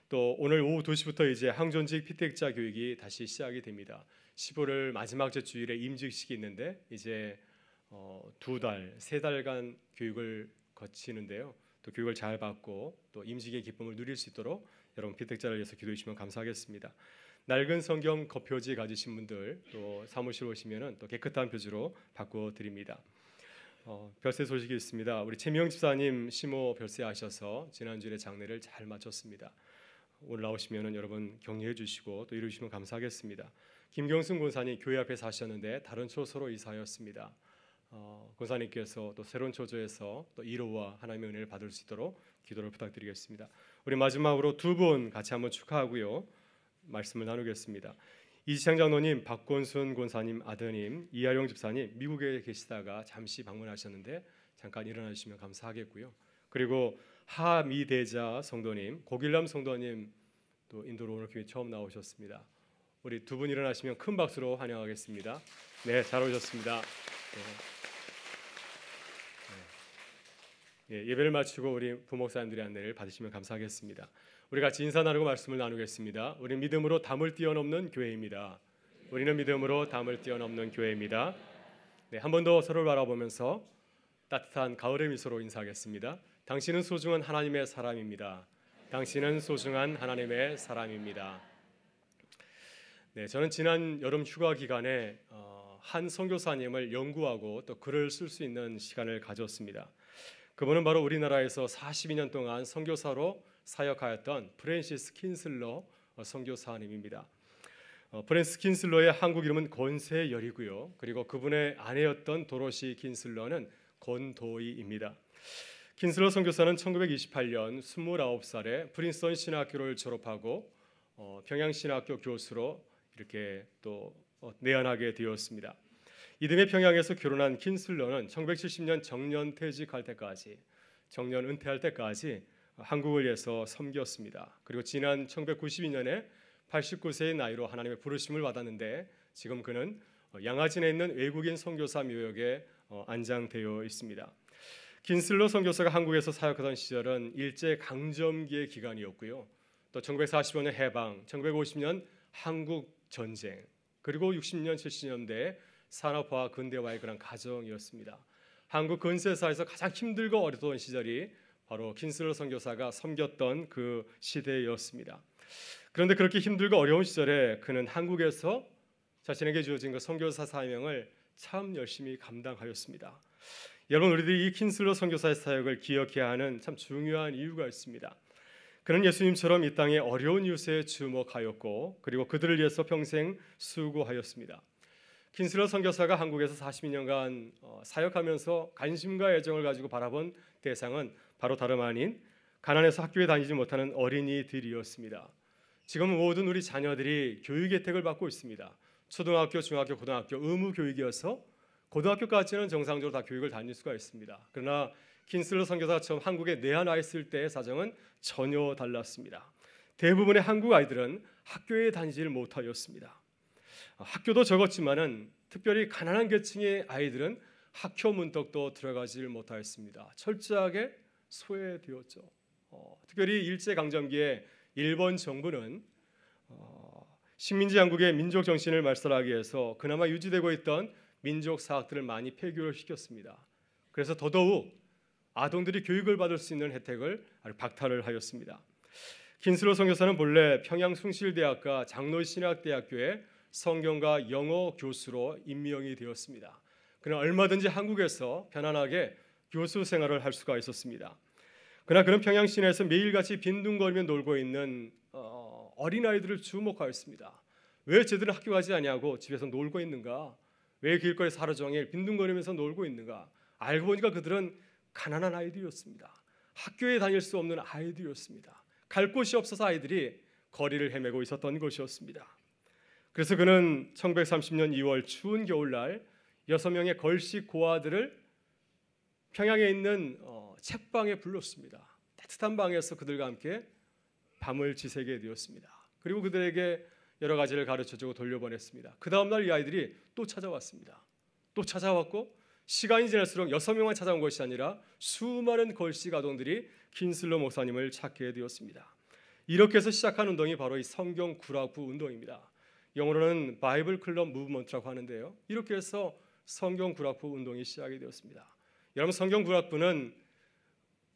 또 오늘 오후 2시부터 이제 항존직 피택자 교육이 다시 시작이 됩니다. 15일 마지막 주 주일에 임직식이 있는데 이제 2달, 3달간 교육을 거치는데요. 또 교육을 잘 받고 또 임직의 기쁨을 누릴 수 있도록 여러분 피택자를 위해서 기도해 주시면 감사하겠습니다. 낡은 성경 겉표지 가지신 분들 또 사무실 오시면은 또 깨끗한 표지로 바꿔 드립니다. 별세 소식이 있습니다. 우리 최미영 집사님 시모 별세하셔서 지난주에 장례를 잘 마쳤습니다. 오늘 나오시면은 여러분 격려해 주시고 또 이루시면 감사하겠습니다. 김경순 권사님 교회 앞에 사셨는데 다른 초소로 이사하였습니다. 권사님께서 또 새로운 초소에서 또 위로와 하나님의 은혜를 받을 수 있도록 기도를 부탁드리겠습니다. 우리 마지막으로 두 분 같이 한번 축하하고요. 말씀을 나누겠습니다. 이지창 장로님, 박권순 권사님 아드님, 이하영 집사님 미국에 계시다가 잠시 방문하셨는데 잠깐 일어나 주시면 감사하겠고요. 그리고 하미대자 성도님, 고길남 성도님 또 인도로 오늘 교회 처음 나오셨습니다. 우리 두 분 일어나시면 큰 박수로 환영하겠습니다. 네, 잘 오셨습니다. 네. 예배를 마치고 우리 부목사님들의 안내를 받으시면 감사하겠습니다. 우리 같이 인사 나누고 말씀을 나누겠습니다. 우리는 믿음으로 담을 뛰어넘는 교회입니다. 우리는 믿음으로 담을 뛰어넘는 교회입니다. 네, 한 번 더 서로를 바라보면서 따뜻한 가을의 미소로 인사하겠습니다. 당신은 소중한 하나님의 사람입니다. 당신은 소중한 하나님의 사람입니다. 네, 저는 지난 여름 휴가 기간에 한 선교사님을 연구하고 또 글을 쓸 수 있는 시간을 가졌습니다. 그분은 바로 우리나라에서 42년 동안 선교사로 사역하였던 프랜시스 킨슬러 선교사님입니다. 프랜시스 킨슬러의 한국 이름은 권세열이고요. 그리고 그분의 아내였던 도로시 킨슬러는 권도희입니다. 킨슬러 선교사는 1928년 29살에 프린스턴 신학교를 졸업하고 평양신학교 교수로 이렇게 또 내한하게 되었습니다. 이듬해 평양에서 결혼한 킨슬러는 1970년 정년 퇴직할 때까지, 정년 은퇴할 때까지 한국을 위해서 섬겼습니다. 그리고 지난 1992년에 89세의 나이로 하나님의 부르심을 받았는데 지금 그는 양화진에 있는 외국인 선교사 묘역에 안장되어 있습니다. 킨슬러 선교사가 한국에서 사역하던 시절은 일제 강점기의 기간이었고요. 또 1945년 해방, 1950년 한국 전쟁, 그리고 60년, 70년대 산업화 근대화의 그런 과정이었습니다. 한국 근세사에서 가장 힘들고 어려웠던 시절이 바로 킨슬러 선교사가 섬겼던 그 시대였습니다. 그런데 그렇게 힘들고 어려운 시절에 그는 한국에서 자신에게 주어진 그 선교사 사명을 참 열심히 감당하였습니다. 여러분, 우리들이 이 킨슬러 선교사의 사역을 기억해야 하는 참 중요한 이유가 있습니다. 그는 예수님처럼 이 땅의 어려운 이웃에 주목하였고 그리고 그들을 위해서 평생 수고하였습니다. 킨슬러 선교사가 한국에서 42년간 사역하면서 관심과 애정을 가지고 바라본 대상은 바로 다름 아닌 가난해서 학교에 다니지 못하는 어린이들이었습니다. 지금 모든 우리 자녀들이 교육 혜택을 받고 있습니다. 초등학교, 중학교, 고등학교 의무 교육이어서 고등학교까지는 정상적으로 다 교육을 다닐 수가 있습니다. 그러나 킨슬러 선교사가 처음 한국에 내한와 있을 때의 사정은 전혀 달랐습니다. 대부분의 한국 아이들은 학교에 다니질 못하였습니다. 학교도 적었지만은 특별히 가난한 계층의 아이들은 학교 문턱도 들어가질 못하였습니다. 철저하게 소외되었죠. 특별히 일제강점기에 일본 정부는 식민지 양국의 민족 정신을 말살하기 위해서 그나마 유지되고 있던 민족 사학들을 많이 폐교를 시켰습니다. 그래서 더더욱 아동들이 교육을 받을 수 있는 혜택을 박탈을 하였습니다. 킨슬러 선교사는 본래 평양 숭실대학과 장로신학대학교에 성경과 영어 교수로 임명이 되었습니다. 그는 얼마든지 한국에서 편안하게 교수 생활을 할 수가 있었습니다. 그러나 그는 평양 시내에서 매일같이 빈둥거리며 놀고 있는 어린아이들을 주목하였습니다. 왜 쟤들은 학교 가지 않냐고 집에서 놀고 있는가? 왜 길거리에서 하루 종일 빈둥거리면서 놀고 있는가? 알고 보니까 그들은 가난한 아이들이었습니다. 학교에 다닐 수 없는 아이들이었습니다. 갈 곳이 없어서 아이들이 거리를 헤매고 있었던 것이었습니다. 그래서 그는 1930년 2월 추운 겨울날 6명의 걸식 고아들을 평양에 있는 책방에 불렀습니다. 따뜻한 방에서 그들과 함께 밤을 지새게 되었습니다. 그리고 그들에게 여러 가지를 가르쳐주고 돌려보냈습니다. 그 다음날 이 아이들이 또 찾아왔습니다. 또 찾아왔고 시간이 지날수록 6명만 찾아온 것이 아니라 수많은 걸식 아동들이 킨슬러 목사님을 찾게 되었습니다. 이렇게 해서 시작한 운동이 바로 이 성경 구락부 운동입니다. 영어로는 바이블 클럽 무브먼트라고 하는데요. 이렇게 해서 성경 구락부 운동이 시작이 되었습니다. 여러분, 성경 구락부는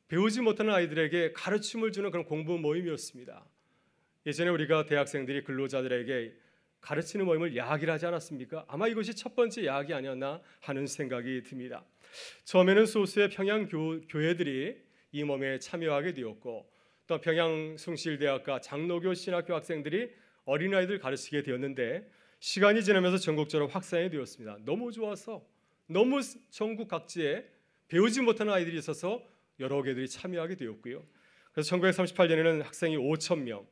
배우지 못하는 아이들에게 가르침을 주는 그런 공부 모임이었습니다. 예전에 우리가 대학생들이 근로자들에게 가르치는 모임을 야학이라 하지 않았습니까? 아마 이것이 첫 번째 야학이 아니었나 하는 생각이 듭니다. 처음에는 소수의 평양 교회들이 이 모임에 참여하게 되었고 또 평양 숭실대학과 장로교 신학교 학생들이 어린아이들 가르치게 되었는데 시간이 지나면서 전국적으로 확산이 되었습니다. 너무 좋아서 너무 전국 각지에 배우지 못하는 아이들이 있어서 여러 개들이 참여하게 되었고요. 그래서 1938년에는 학생이 5,000명,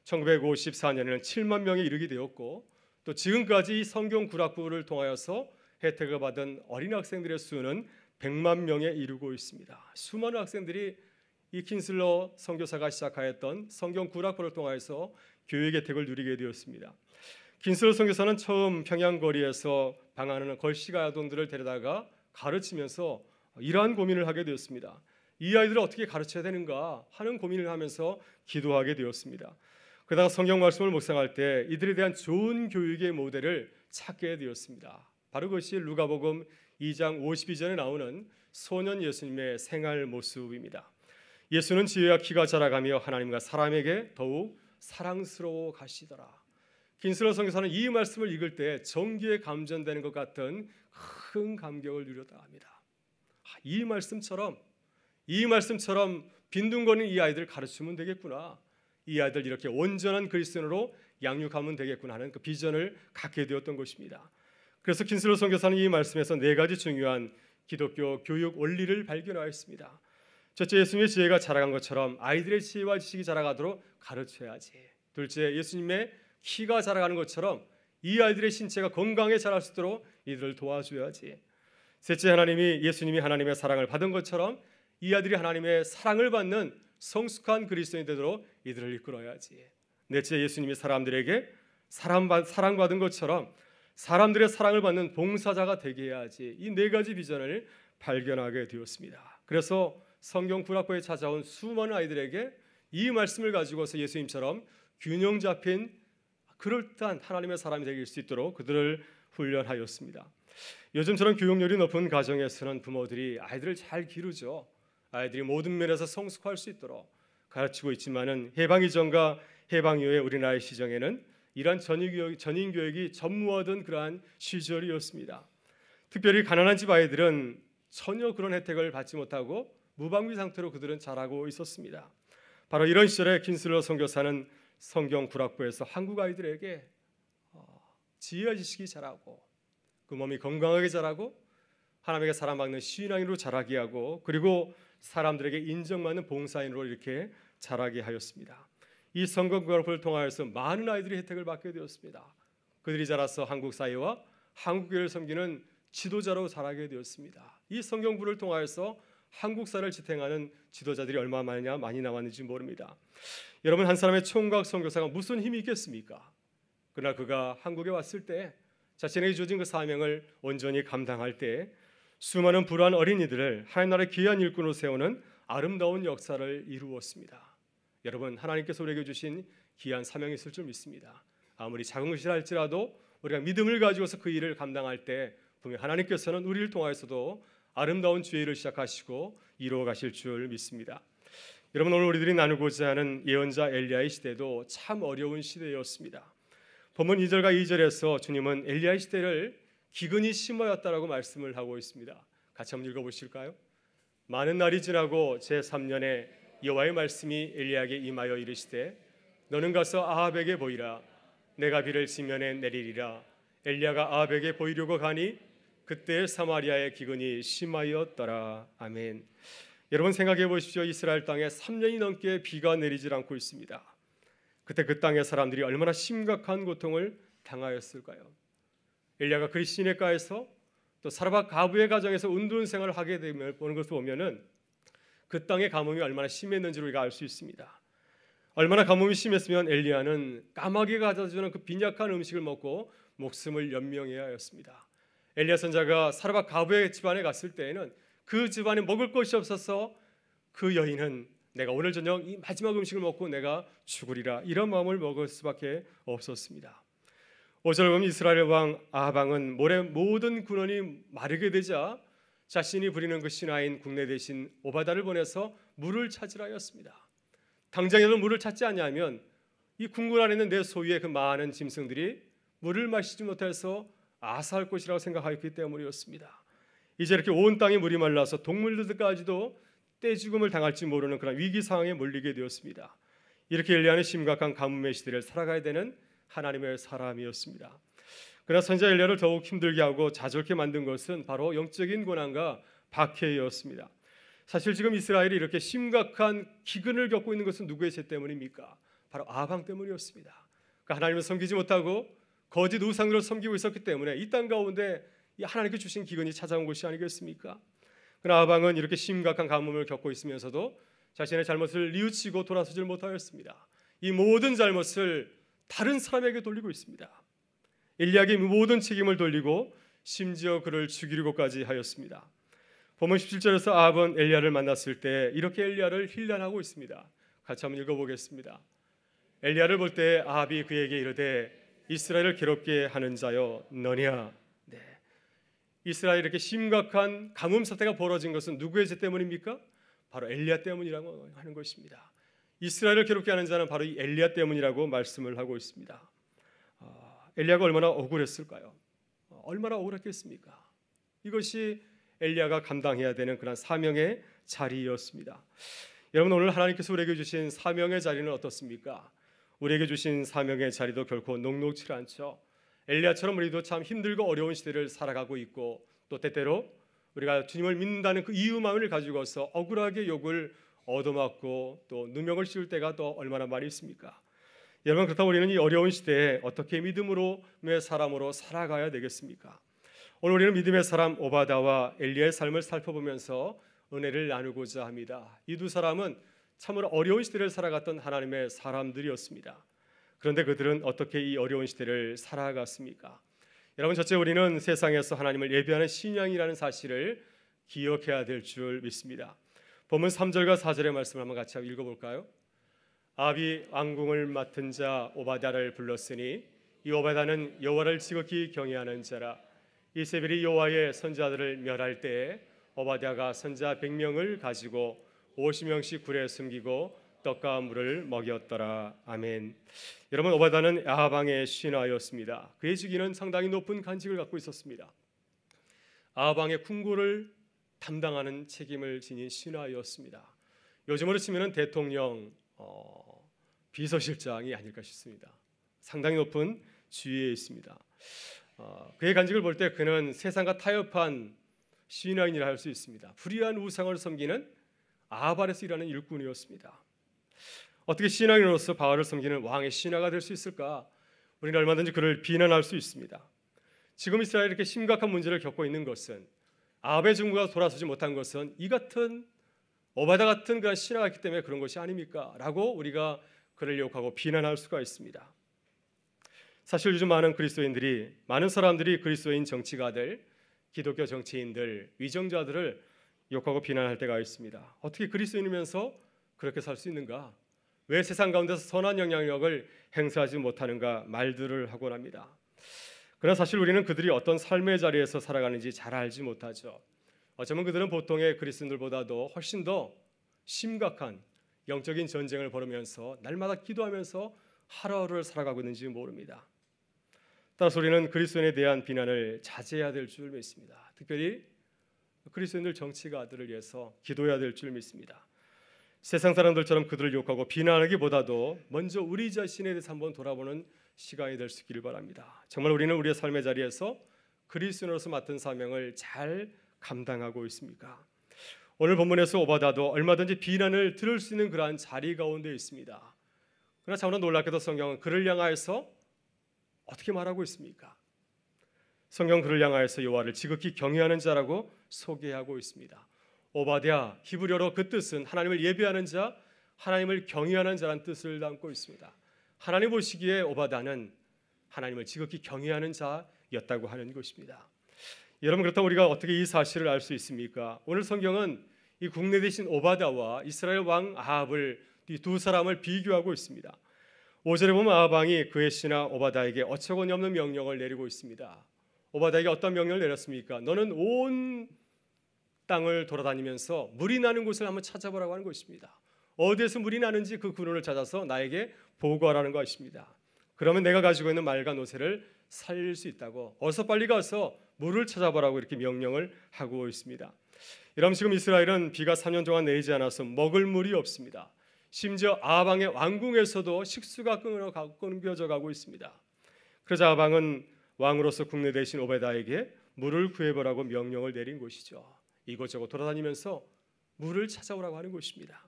1954년에는 7만 명에 이르게 되었고 또 지금까지 성경 구락부를 통하여서 혜택을 받은 어린 학생들의 수는 100만 명에 이르고 있습니다. 수많은 학생들이 이 킨슬러 선교사가 시작하였던 성경 구락부를 통하여서 교육 혜택을 누리게 되었습니다. 킨슬러 선교사는 처음 평양 거리에서 방황하는 걸식 아동들을 데려다가 가르치면서 이러한 고민을 하게 되었습니다. 이 아이들을 어떻게 가르쳐야 되는가 하는 고민을 하면서 기도하게 되었습니다. 그러다가 성경 말씀을 묵상할 때 이들에 대한 좋은 교육의 모델을 찾게 되었습니다. 바로 그것이 루가복음 2장 52절에 나오는 소년 예수님의 생활 모습입니다. 예수는 지혜와 키가 자라가며 하나님과 사람에게 더욱 사랑스러워 가시더라. 킨슬러 선교사는 이 말씀을 읽을 때 정기에 감전되는 것 같은 큰 감격을 누렸다 합니다. 이 말씀처럼 빈둥거리는 이 아이들을 가르치면 되겠구나. 이 아이들 이렇게 온전한 그리스도인으로 양육하면 되겠구나 하는 그 비전을 갖게 되었던 것입니다. 그래서 킨슬러 선교사는 이 말씀에서 4가지 중요한 기독교 교육 원리를 발견하였습니다. 첫째, 예수님의 지혜가 자라간 것처럼 아이들의 지혜와 지식이 자라가도록 가르쳐야지. 둘째, 예수님의 키가 자라가는 것처럼 이 아이들의 신체가 건강하게 자랄 수 있도록 이들을 도와줘야지. 셋째, 예수님이 하나님의 사랑을 받은 것처럼 이 아이들이 하나님의 사랑을 받는 성숙한 그리스도인이 되도록 이들을 이끌어야지. 넷째, 예수님이 사람들에게 사랑받은 것처럼 사람들의 사랑을 받는 봉사자가 되게 해야지. 이 4가지 비전을 발견하게 되었습니다. 그래서 성경 구락부에 찾아온 수많은 아이들에게 이 말씀을 가지고서 예수님처럼 균형 잡힌 그럴듯한 하나님의 사람이 되길 수 있도록 그들을 훈련하였습니다. 요즘처럼 교육열이 높은 가정에서는 부모들이 아이들을 잘 기르죠. 아이들이 모든 면에서 성숙할 수 있도록 가르치고 있지만은 해방 이전과 해방 이후의 우리나라의 시정에는 이러한 전인 교육이 전무하던 그러한 시절이었습니다. 특별히 가난한 집 아이들은 전혀 그런 혜택을 받지 못하고 무방비 상태로 그들은 자라고 있었습니다. 바로 이런 시절에 킨슬러 선교사는 성경 구락부에서 한국 아이들에게 지혜와 지식이 자라고 그 몸이 건강하게 자라고 하나님에게 사랑받는 신앙인으로 자라게 하고 그리고 사람들에게 인정받는 봉사인으로 이렇게 자라게 하였습니다. 이 성경 구락부를 통하여서 많은 아이들이 혜택을 받게 되었습니다. 그들이 자라서 한국 사회와 한국 교회를 섬기는 지도자로 자라게 되었습니다. 이 성경부를 통하여서 한국사를 지탱하는 지도자들이 얼마나 많이 나왔는지 모릅니다. 여러분, 한 사람의 총각 선교사가 무슨 힘이 있겠습니까? 그러나 그가 한국에 왔을 때 자신에게 주어진 그 사명을 온전히 감당할 때 수많은 불우한 어린이들을 하나님 나라의 귀한 일꾼으로 세우는 아름다운 역사를 이루었습니다. 여러분, 하나님께서 우리에게 주신 귀한 사명이 있을 줄 믿습니다. 아무리 작은 것이라 할지라도 우리가 믿음을 가지고서 그 일을 감당할 때 분명 하나님께서는 우리를 통하여서도 아름다운 주의 일을 시작하시고 이루어 가실 줄 믿습니다. 여러분, 오늘 우리들이 나누고자 하는 예언자 엘리야의 시대도 참 어려운 시대였습니다. 본문 2절과 2절에서 주님은 엘리야의 시대를 기근이 심하였다라고 말씀을 하고 있습니다. 같이 한번 읽어보실까요? 많은 날이 지나고 제3년에 여호와의 말씀이 엘리야에게 임하여 이르시되 너는 가서 아합에게 보이라. 내가 비를 지면에 내리리라. 엘리야가 아합에게 보이려고 가니 그때 사마리아의 기근이 심하였더라. 아멘. 여러분, 생각해 보십시오. 이스라엘 땅에 3년이 넘게 비가 내리질 않고 있습니다. 그때 그 땅의 사람들이 얼마나 심각한 고통을 당하였을까요? 엘리야가 그리 시내가에서 또 사르밧 가부의 가정에서 운동 생활을 하게 되면 보는 것을 보면은 그 땅의 가뭄이 얼마나 심했는지를 우리가 알 수 있습니다. 얼마나 가뭄이 심했으면 엘리야는 까마귀가 가져다주는 그 빈약한 음식을 먹고 목숨을 연명해야 하였습니다. 엘리야 선지자가 사르밧 가부의 집안에 갔을 때에는 그 집안에 먹을 것이 없어서 그 여인은 내가 오늘 저녁 이 마지막 음식을 먹고 내가 죽으리라, 이런 마음을 먹을 수밖에 없었습니다. 5절 보면 이스라엘 왕 아합왕은 모래 모든 군원이 마르게 되자 자신이 부리는 그 신하인 국내 대신 오바다를 보내서 물을 찾으라 하였습니다. 당장에도 물을 찾지 않냐면 이 궁궐 안에 있는 내 소유의 그 많은 짐승들이 물을 마시지 못해서 아사할 것이라고 생각하였기 때문이었습니다. 이제 이렇게 온 땅이 물이 말라서 동물들까지도 떼죽음을 당할지 모르는 그런 위기 상황에 몰리게 되었습니다. 이렇게 엘리야는 심각한 가뭄의 시대를 살아가야 되는 하나님의 사람이었습니다. 그러나 선지자 엘리야를 더욱 힘들게 하고 좌절케 만든 것은 바로 영적인 고난과 박해였습니다. 사실 지금 이스라엘이 이렇게 심각한 기근을 겪고 있는 것은 누구의 죄 때문입니까? 바로 아합 왕 때문이었습니다. 그러니까 하나님을 섬기지 못하고 거짓 우상으로 섬기고 있었기 때문에 이 땅 가운데 하나님께 주신 기근이 찾아온 것이 아니겠습니까? 그러나 아합 왕은 이렇게 심각한 가뭄을 겪고 있으면서도 자신의 잘못을 뉘우치고 돌아서질 못하였습니다. 이 모든 잘못을 다른 사람에게 돌리고 있습니다. 엘리야에게 모든 책임을 돌리고 심지어 그를 죽이려고까지 하였습니다. 본문 17절에서 아합은 엘리야를 만났을 때 이렇게 엘리야를 힐난하고 있습니다. 같이 한번 읽어보겠습니다. 엘리야를 볼 때 아합이 그에게 이르되 이스라엘을 괴롭게 하는 자여 너냐. 네. 이스라엘에 이렇게 심각한 가뭄 사태가 벌어진 것은 누구의 죄 때문입니까? 바로 엘리야 때문이라고 하는 것입니다. 이스라엘을 괴롭게 하는 자는 바로 이 엘리야 때문이라고 말씀을 하고 있습니다. 엘리야가 얼마나 억울했을까요? 얼마나 억울했겠습니까? 이것이 엘리야가 감당해야 되는 그런 사명의 자리였습니다. 여러분, 오늘 하나님께서 우리에게 주신 사명의 자리는 어떻습니까? 우리에게 주신 사명의 자리도 결코 녹록치 않죠. 엘리야처럼 우리도 참 힘들고 어려운 시대를 살아가고 있고 또 때때로 우리가 주님을 믿는다는 그 이유만을 가지고서 억울하게 욕을 얻어맞고 또 누명을 씌울 때가 또 얼마나 많이 있습니까? 여러분, 그렇다고 우리는 이 어려운 시대에 어떻게 믿음으로의 사람으로 살아가야 되겠습니까? 오늘 우리는 믿음의 사람 오바다와 엘리야의 삶을 살펴보면서 은혜를 나누고자 합니다. 이 두 사람은 참으로 어려운 시대를 살아갔던 하나님의 사람들이었습니다. 그런데 그들은 어떻게 이 어려운 시대를 살아갔습니까? 여러분, 첫째 우리는 세상에서 하나님을 예배하는 신앙이라는 사실을 기억해야 될 줄 믿습니다. 본문 3절과 4절의 말씀을 한번 같이 읽어볼까요? 아합이 왕궁을 맡은 자 오바다를 불렀으니 이 오바다는 여호와를 지극히 경외하는 자라. 이세벨이 여호와의 선지자들을 멸할 때에 오바다가 선지자 100명을 가지고 50명씩 굴에 숨기고 떡과 물을 먹였더라. 아멘. 여러분, 오바다는 아합 왕의 신하였습니다. 그의 직위는 상당히 높은 간직을 갖고 있었습니다. 아합 왕의 궁궐을 담당하는 책임을 지닌 신하였습니다. 요즘으로 치면은 대통령 비서실장이 아닐까 싶습니다. 상당히 높은 지위에 있습니다. 그의 간직을 볼 때 그는 세상과 타협한 신하인이라 할 수 있습니다. 불의한 우상을 섬기는 아합 아래서 일하는 일꾼이었습니다. 어떻게 신하인으로서 바알을 섬기는 왕의 신하가 될 수 있을까? 우리는 얼마든지 그를 비난할 수 있습니다. 지금 이스라엘이 이렇게 심각한 문제를 겪고 있는 것은, 아합의 정부가 돌아서지 못한 것은 이 같은 오바다 같은 그런 신하가 있기 때문에 그런 것이 아닙니까? 라고 우리가 그를 욕하고 비난할 수가 있습니다. 사실 요즘 많은 사람들이 그리스도인 정치가들, 기독교 정치인들, 위정자들을 욕하고 비난할 때가 있습니다. 어떻게 그리스도인이면서 그렇게 살 수 있는가? 왜 세상 가운데서 선한 영향력을 행사하지 못하는가 말들을 하곤 합니다. 그러나 사실 우리는 그들이 어떤 삶의 자리에서 살아가는지 잘 알지 못하죠. 어쩌면 그들은 보통의 그리스도인들보다도 훨씬 더 심각한 영적인 전쟁을 벌이면서 날마다 기도하면서 하루하루를 살아가고 있는지 모릅니다. 따라서 우리는 그리스도인에 대한 비난을 자제해야 될 줄 믿습니다. 특별히 그리스도인들 정치가들을 위해서 기도해야 될 줄 믿습니다. 세상 사람들처럼 그들을 욕하고 비난하기보다도 먼저 우리 자신에 대해서 한번 돌아보는 시간이 될 수 있기를 바랍니다. 정말 우리는 우리의 삶의 자리에서 그리스도인으로서 맡은 사명을 잘 감당하고 있습니까? 오늘 본문에서 오바다도 얼마든지 비난을 들을 수 있는 그러한 자리 가운데 있습니다. 그러나 참으로 놀랍게도 성경은 그를 향하여서 어떻게 말하고 있습니까? 성경 그를 향하여서 여호와를 지극히 경외하는 자라고 소개하고 있습니다. 오바댜 히브리어로 그 뜻은 하나님을 예배하는 자, 하나님을 경외하는 자라는 뜻을 담고 있습니다. 하나님 보시기에 오바댜는 하나님을 지극히 경외하는 자였다고 하는 것입니다. 여러분, 그렇다면 우리가 어떻게 이 사실을 알 수 있습니까? 오늘 성경은 이 국내 대신 오바댜와 이스라엘 왕 아합을 이 두 사람을 비교하고 있습니다. 5절에 보면 아합 왕이 그의 신하 오바댜에게 어처구니 없는 명령을 내리고 있습니다. 오바댜에게 어떤 명령을 내렸습니까? 너는 온 땅을 돌아다니면서 물이 나는 곳을 한번 찾아보라고 하는 것입니다. 어디에서 물이 나는지 그 근원을 찾아서 나에게 보고하라는 것입니다. 그러면 내가 가지고 있는 말과 노새를 살릴 수 있다고, 어서 빨리 가서 물을 찾아보라고 이렇게 명령을 하고 있습니다. 여러분, 지금 이스라엘은 비가 3년 동안 내리지 않아서 먹을 물이 없습니다. 심지어 아합 왕의 왕궁에서도 식수가 끊겨져 가고 있습니다. 그러자 아합 왕은 왕으로서 국내 대신 오베다에게 물을 구해보라고 명령을 내린 것이죠. 이곳저곳 돌아다니면서 물을 찾아오라고 하는 것입니다.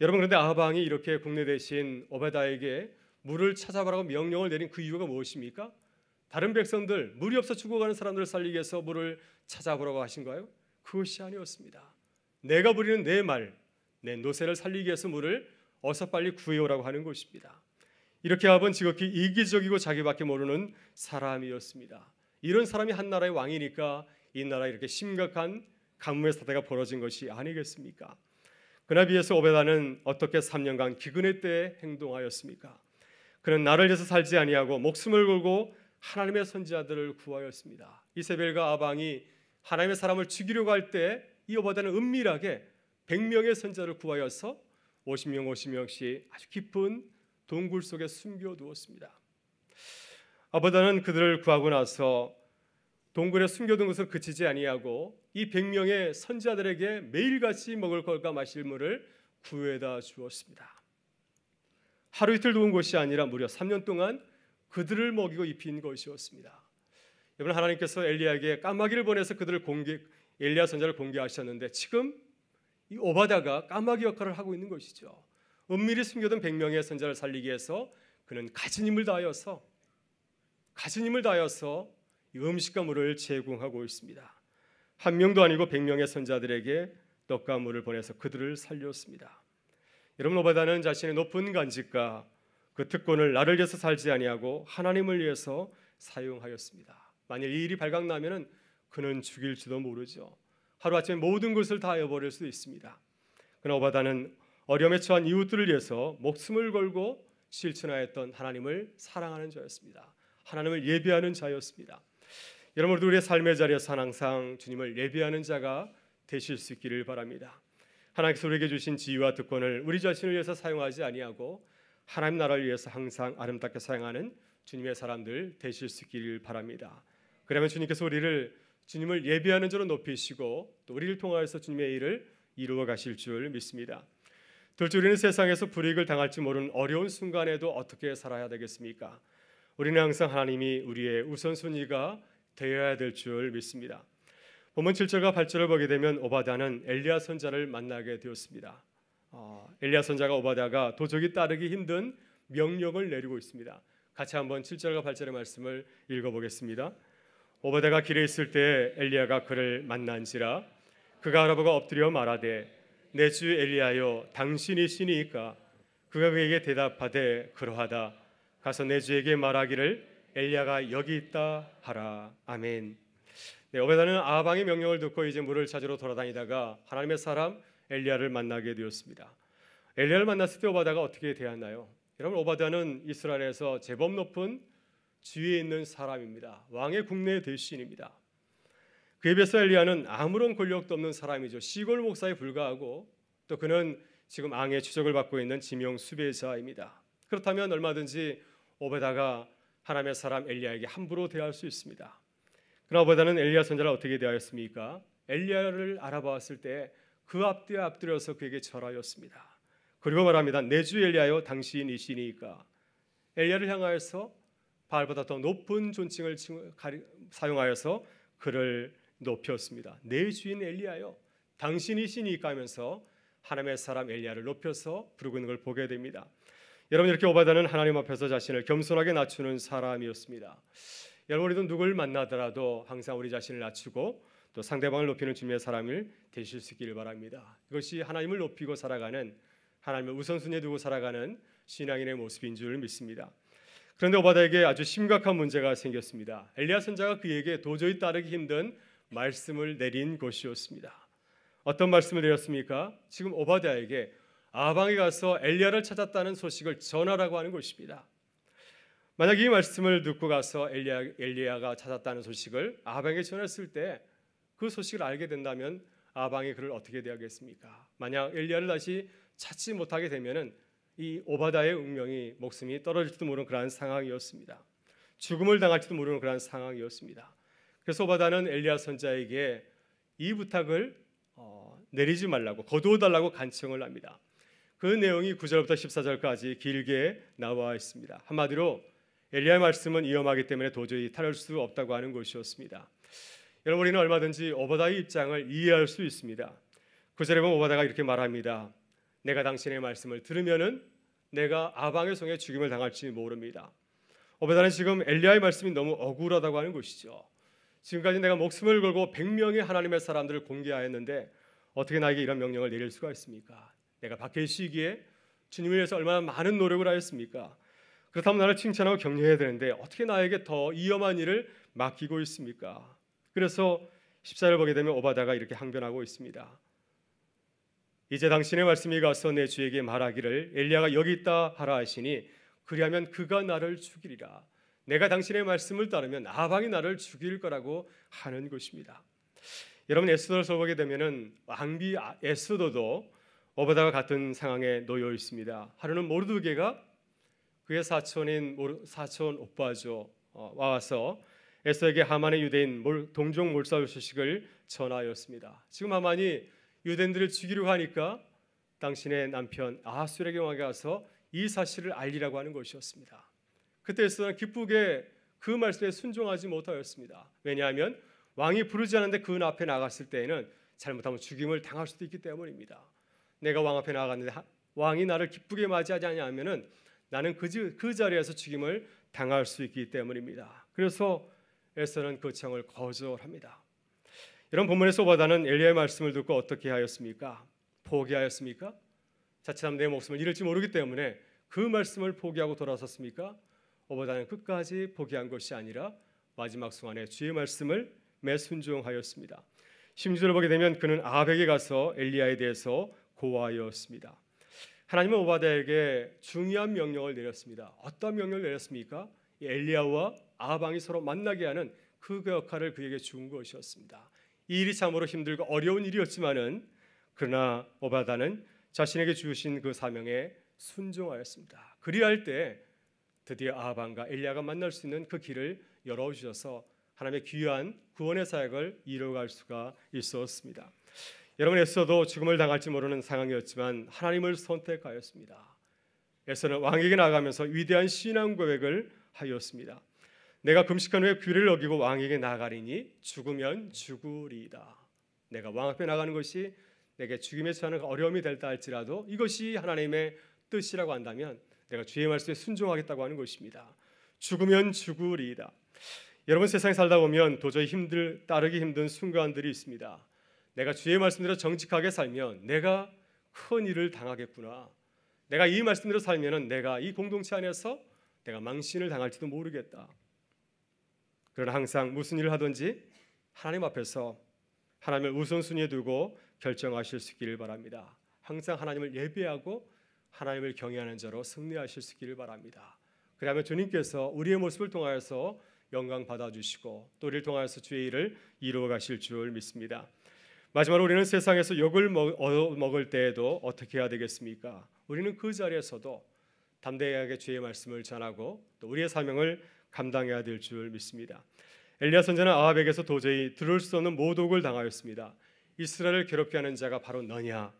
여러분, 그런데 아합 왕이 이렇게 국내 대신 오베다에게 물을 찾아보라고 명령을 내린 그 이유가 무엇입니까? 다른 백성들, 물이 없어 죽어가는 사람들을 살리기 위해서 물을 찾아보라고 하신가요? 그것이 아니었습니다. 내가 부리는 내 말, 내 노새를 살리기 위해서 물을 어서 빨리 구해오라고 하는 것입니다. 이렇게 아합은 지극히 이기적이고 자기밖에 모르는 사람이었습니다. 이런 사람이 한 나라의 왕이니까 이 나라에 이렇게 심각한 가뭄의 사태가 벌어진 것이 아니겠습니까? 그나 비해서 오베다는 어떻게 3년간 기근의 때에 행동하였습니까? 그는 나를 위해서 살지 아니하고 목숨을 걸고 하나님의 선지자들을 구하였습니다. 이세벨과 아합 왕이 하나님의 사람을 죽이려고 할 때 이 오바다는 은밀하게 100명의 선지자를 구하여서 50명씩 아주 깊은 동굴 속에 숨겨두었습니다. 오바다는 그들을 구하고 나서 동굴에 숨겨둔 것을 그치지 아니하고 이 100명의 선지자들에게 매일같이 먹을 것과 마실 물을 구해다 주었습니다. 하루 이틀 도운 것이 아니라 무려 3년 동안 그들을 먹이고 입힌 것이었습니다. 여러분, 하나님께서 엘리야에게 까마귀를 보내서 그들을 엘리야 선지자를 공개하셨는데 지금 이 오바다가 까마귀 역할을 하고 있는 것이죠. 은밀히 숨겨둔 100명의 선지자를 살리기 위해서 그는 가진 힘을 다하여서 이 음식과 물을 제공하고 있습니다. 한 명도 아니고 100명의 선지자들에게 떡과 물을 보내서 그들을 살렸습니다. 여러분, 오바다는 자신의 높은 간직과 그 특권을 나를 위해서 살지 아니하고 하나님을 위해서 사용하였습니다. 만일 이 일이 발각나면은 그는 죽일지도 모르죠. 하루아침에 모든 것을 다 잃어버릴 수도 있습니다. 그러나 오바다는 어려움에 처한 이웃들을 위해서 목숨을 걸고 실천하였던 하나님을 사랑하는 자였습니다. 하나님을 예배하는 자였습니다. 여러분, 우리의 삶의 자리에서 항상 주님을 예배하는 자가 되실 수 있기를 바랍니다. 하나님께서 우리에게 주신 지위와 특권을 우리 자신을 위해서 사용하지 아니하고 하나님 나라를 위해서 항상 아름답게 사용하는 주님의 사람들 되실 수 있기를 바랍니다. 그러면 주님께서 주님을 예배하는 자로 높이시고 또 우리를 통하여서 주님의 일을 이루어 가실 줄 믿습니다. 둘째, 우리는 세상에서 불이익을 당할지 모르는 어려운 순간에도 어떻게 살아야 되겠습니까? 우리는 항상 하나님이 우리의 우선순위가 되어야 될 줄 믿습니다. 본문 7절과 8절을 보게 되면 오바다는 엘리야 선지자를 만나게 되었습니다. 엘리야 선지자가 오바다가 도저히 따르기 힘든 명령을 내리고 있습니다. 같이 한번 7절과 8절의 말씀을 읽어보겠습니다. 오바다가 길에 있을 때 엘리야가 그를 만난지라 그가 알아보고 엎드려 말하되 내 주 엘리야여 당신이시니까 그가 그에게 대답하되 그러하다 가서 내 주에게 말하기를 엘리야가 여기 있다 하라. 아멘. 네, 오바다는 아합 왕의 명령을 듣고 이제 물을 찾으러 돌아다니다가 하나님의 사람 엘리야를 만나게 되었습니다. 엘리야를 만났을 때 오바다가 어떻게 대하나요? 여러분, 오바다는 이스라엘에서 제법 높은 지위에 있는 사람입니다. 왕의 국내 대신입니다. 그에 비해서 엘리야는 아무런 권력도 없는 사람이죠. 시골 목사에 불과하고 또 그는 지금 왕의 추적을 받고 있는 지명 수배자입니다. 그렇다면 얼마든지 오베다가 하나님의 사람 엘리야에게 함부로 대할 수 있습니다. 그러나 오베다는 엘리야 선지자를 어떻게 대하였습니까? 엘리야를 알아보았을 때 그 앞뒤에 앞들여서 그에게 절하였습니다. 그리고 말합니다. 내 주 엘리야여 당신이시니까. 엘리야를 향하여서 바알보다 더 높은 존칭을 사용하여서 그를 높였습니다. 내 주인 엘리야여 당신이시니까 하면서 하나님의 사람 엘리야를 높여서 부르고 있는 걸 보게 됩니다. 여러분, 이렇게 오바다는 하나님 앞에서 자신을 겸손하게 낮추는 사람이었습니다. 여러분, 우리도 누굴 만나더라도 항상 우리 자신을 낮추고 또 상대방을 높이는 주님의 사람을 되실 수 있기를 바랍니다. 이것이 하나님을 높이고 살아가는, 하나님을 우선순위에 두고 살아가는 신앙인의 모습인 줄 믿습니다. 그런데 오바다에게 아주 심각한 문제가 생겼습니다. 엘리야 선지자가 그에게 도저히 따르기 힘든 말씀을 내린 것이었습니다. 어떤 말씀을 내렸습니까? 지금 오바다에게 아방에 가서 엘리야를 찾았다는 소식을 전하라고 하는 것입니다. 만약 이 말씀을 듣고 가서 엘리야가 찾았다는 소식을 아방에 전했을 때 그 소식을 알게 된다면 아방이 그를 어떻게 대하겠습니까? 만약 엘리야를 다시 찾지 못하게 되면은 이 오바다의 운명이, 목숨이 떨어질지도 모르는 그러한 상황이었습니다. 죽음을 당할지도 모르는 그러한 상황이었습니다. 그래서 오바다는 엘리야 선지자에게 이 부탁을 내리지 말라고, 거두어 달라고 간청을 합니다. 그 내용이 9절부터 14절까지 길게 나와 있습니다. 한마디로 엘리야의 말씀은 위험하기 때문에 도저히 따를 수 없다고 하는 것이었습니다. 여러분, 우리는 얼마든지 오바다의 입장을 이해할 수 있습니다. 9절에 보면 오바다가 이렇게 말합니다. 내가 당신의 말씀을 들으면은 내가 아방의 손에 죽임을 당할지 모릅니다. 오바다는 지금 엘리야의 말씀이 너무 억울하다고 하는 것이죠. 지금까지 내가 목숨을 걸고 100명의 하나님의 사람들을 공개하였는데 어떻게 나에게 이런 명령을 내릴 수가 있습니까? 내가 밖에 쉬기에 주님을 위해서 얼마나 많은 노력을 하였습니까? 그렇다면 나를 칭찬하고 격려해야 되는데 어떻게 나에게 더 위험한 일을 맡기고 있습니까? 그래서 14절을 보게 되면 오바다가 이렇게 항변하고 있습니다. 이제 당신의 말씀이 가서 내 주에게 말하기를 엘리야가 여기 있다 하라 하시니 그리하면 그가 나를 죽이리라. 내가 당신의 말씀을 따르면 아방이 나를 죽일 거라고 하는 것입니다. 여러분, 에스더를 보게 되면은 왕비 에스더도 오바다와 같은 상황에 놓여 있습니다. 하루는 모르드게가 그의 사촌인 사촌 오빠죠 와서 에스더에게 하만의 유대인 동족 몰살 소식을 전하였습니다. 지금 하만이 유대인들을 죽이려고 하니까 당신의 남편 아하수에게 왕에게 가서 이 사실을 알리라고 하는 것이었습니다. 그때 에스더는 기쁘게 그 말씀에 순종하지 못하였습니다. 왜냐하면 왕이 부르지 않은데 그 앞에 나갔을 때에는 잘못하면 죽임을 당할 수도 있기 때문입니다. 내가 왕 앞에 나갔는데 왕이 나를 기쁘게 맞이하지 않냐면은 나는 그 자리에서 죽임을 당할 수 있기 때문입니다. 그래서 에스더는 그 청을 거절합니다. 이런 본문에서 오바다는 엘리야의 말씀을 듣고 어떻게 하였습니까? 포기하였습니까? 자칫하면 내 목숨을 잃을지 모르기 때문에 그 말씀을 포기하고 돌아섰습니까? 오바다는 끝까지 포기한 것이 아니라 마지막 순간에 주의 말씀을 매순종하였습니다. 16절을 보게 되면 그는 아합에게 가서 엘리야에 대해서 고하였습니다. 하나님은 오바다에게 중요한 명령을 내렸습니다. 어떤 명령을 내렸습니까? 엘리야와 아합 왕이 서로 만나게 하는 그 역할을 그에게 준 것이었습니다. 이 일이 참으로 힘들고 어려운 일이었지만은 그러나 오바다는 자신에게 주신 그 사명에 순종하였습니다. 그리할 때 드디어 아합 왕과 엘리야가 만날 수 있는 그 길을 열어주셔서 하나님의 귀한 구원의 사역을 이루어갈 수가 있었습니다. 여러분, 에스더도 죽음을 당할지 모르는 상황이었지만 하나님을 선택하였습니다. 에스더는 왕에게 나아가면서 위대한 신앙 고백을 하였습니다. 내가 금식한 후에 규례를 어기고 왕에게 나아가리니 죽으면 죽으리이다. 내가 왕 앞에 나가는 것이 내게 죽임에 처하는 어려움이 될다 할지라도 이것이 하나님의 뜻이라고 한다면 내가 주의 말씀에 순종하겠다고 하는 것입니다. 죽으면 죽으리이다. 여러분, 세상에 살다 보면 도저히 따르기 힘든 순간들이 있습니다. 내가 주의 말씀대로 정직하게 살면 내가 큰 일을 당하겠구나. 내가 이 말씀대로 살면은 내가 이 공동체 안에서 내가 망신을 당할지도 모르겠다. 그러나 항상 무슨 일을 하든지 하나님 앞에서 하나님을 우선순위에 두고 결정하실 수 있기를 바랍니다. 항상 하나님을 예배하고 하나님을 경외하는 자로 승리하실 수 있기를 바랍니다. 그러면 주님께서 우리의 모습을 통하여서 영광 받아주시고 또 우리를 통하여서 주의 일을 이루어 가실 줄 믿습니다. 마지막으로 우리는 세상에서 욕을 먹을 때에도 어떻게 해야 되겠습니까? 우리는 그 자리에서도 담대하게 주의 말씀을 전하고 또 우리의 사명을 감당해야 될 줄 믿습니다. 엘리야 선지자는 아합에게서 도저히 들을 수 없는 모독을 당하였습니다. 이스라엘을 괴롭게 하는 자가 바로 너냐?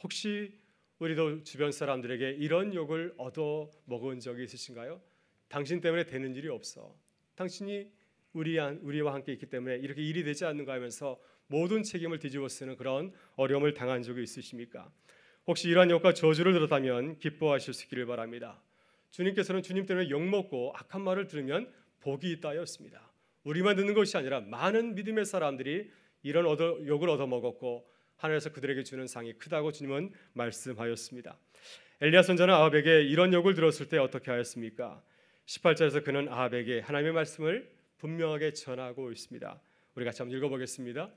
혹시 우리도 주변 사람들에게 이런 욕을 얻어 먹은 적이 있으신가요? 당신 때문에 되는 일이 없어. 당신이 우리와 함께 있기 때문에 이렇게 일이 되지 않는가 하면서 모든 책임을 뒤집어 쓰는 그런 어려움을 당한 적이 있으십니까? 혹시 이러한 욕과 저주를 들었다면 기뻐하실 수 있기를 바랍니다. 주님께서는 주님 때문에 욕먹고 악한 말을 들으면 복이 있다 하였습니다. 우리만 듣는 것이 아니라 많은 믿음의 사람들이 이런 욕을 얻어먹었고 하늘에서 그들에게 주는 상이 크다고 주님은 말씀하였습니다. 엘리야 선지자는 아합에게 이런 욕을 들었을 때 어떻게 하였습니까? 18절에서 그는 아합에게 하나님의 말씀을 분명하게 전하고 있습니다. 우리 같이 한번 읽어보겠습니다.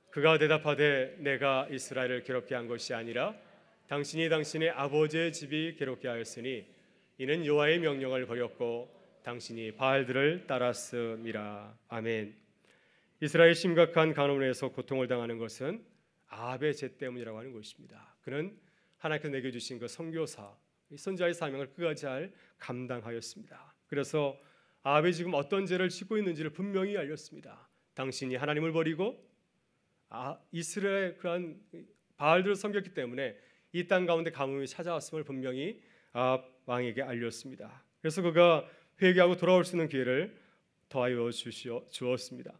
그가 대답하되 내가 이스라엘을 괴롭게 한 것이 아니라 당신이 당신의 아버지의 집이 괴롭게 하였으니 이는 여호와의 명령을 버렸고 당신이 바알들을 따랐음이라. 아멘. 이스라엘이 심각한 가뭄에서 고통을 당하는 것은 아합의 죄 때문이라고 하는 것입니다. 그는 하나님께서 내게 주신 그 선교사, 선지자의 사명을 끝까지 잘 감당하였습니다. 그래서 아합이 지금 어떤 죄를 짓고 있는지를 분명히 알렸습니다. 당신이 하나님을 버리고 이스라엘 그런 바알들을 섬겼기 때문에 이 땅 가운데 가뭄이 찾아왔음을 분명히 아합 왕에게 알렸습니다. 그래서 그가 회개하고 돌아올 수 있는 기회를 더하여 주었습니다.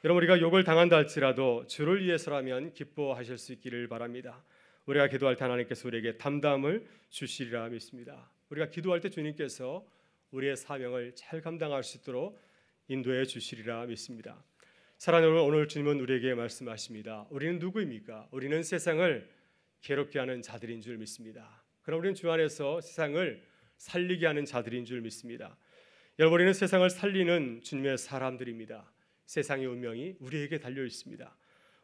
여러분, 우리가 욕을 당한다 할지라도 주를 위해서라면 기뻐하실 수 있기를 바랍니다. 우리가 기도할 때 하나님께서 우리에게 담담을 주시리라 믿습니다. 우리가 기도할 때 주님께서 우리의 사명을 잘 감당할 수 있도록 인도해 주시리라 믿습니다. 사랑하는 여러분, 오늘 주님은 우리에게 말씀하십니다. 우리는 누구입니까? 우리는 세상을 괴롭게 하는 자들인 줄 믿습니다. 그럼 우리는 주 안에서 세상을 살리게 하는 자들인 줄 믿습니다. 여러분, 우리는 세상을 살리는 주님의 사람들입니다. 세상의 운명이 우리에게 달려 있습니다.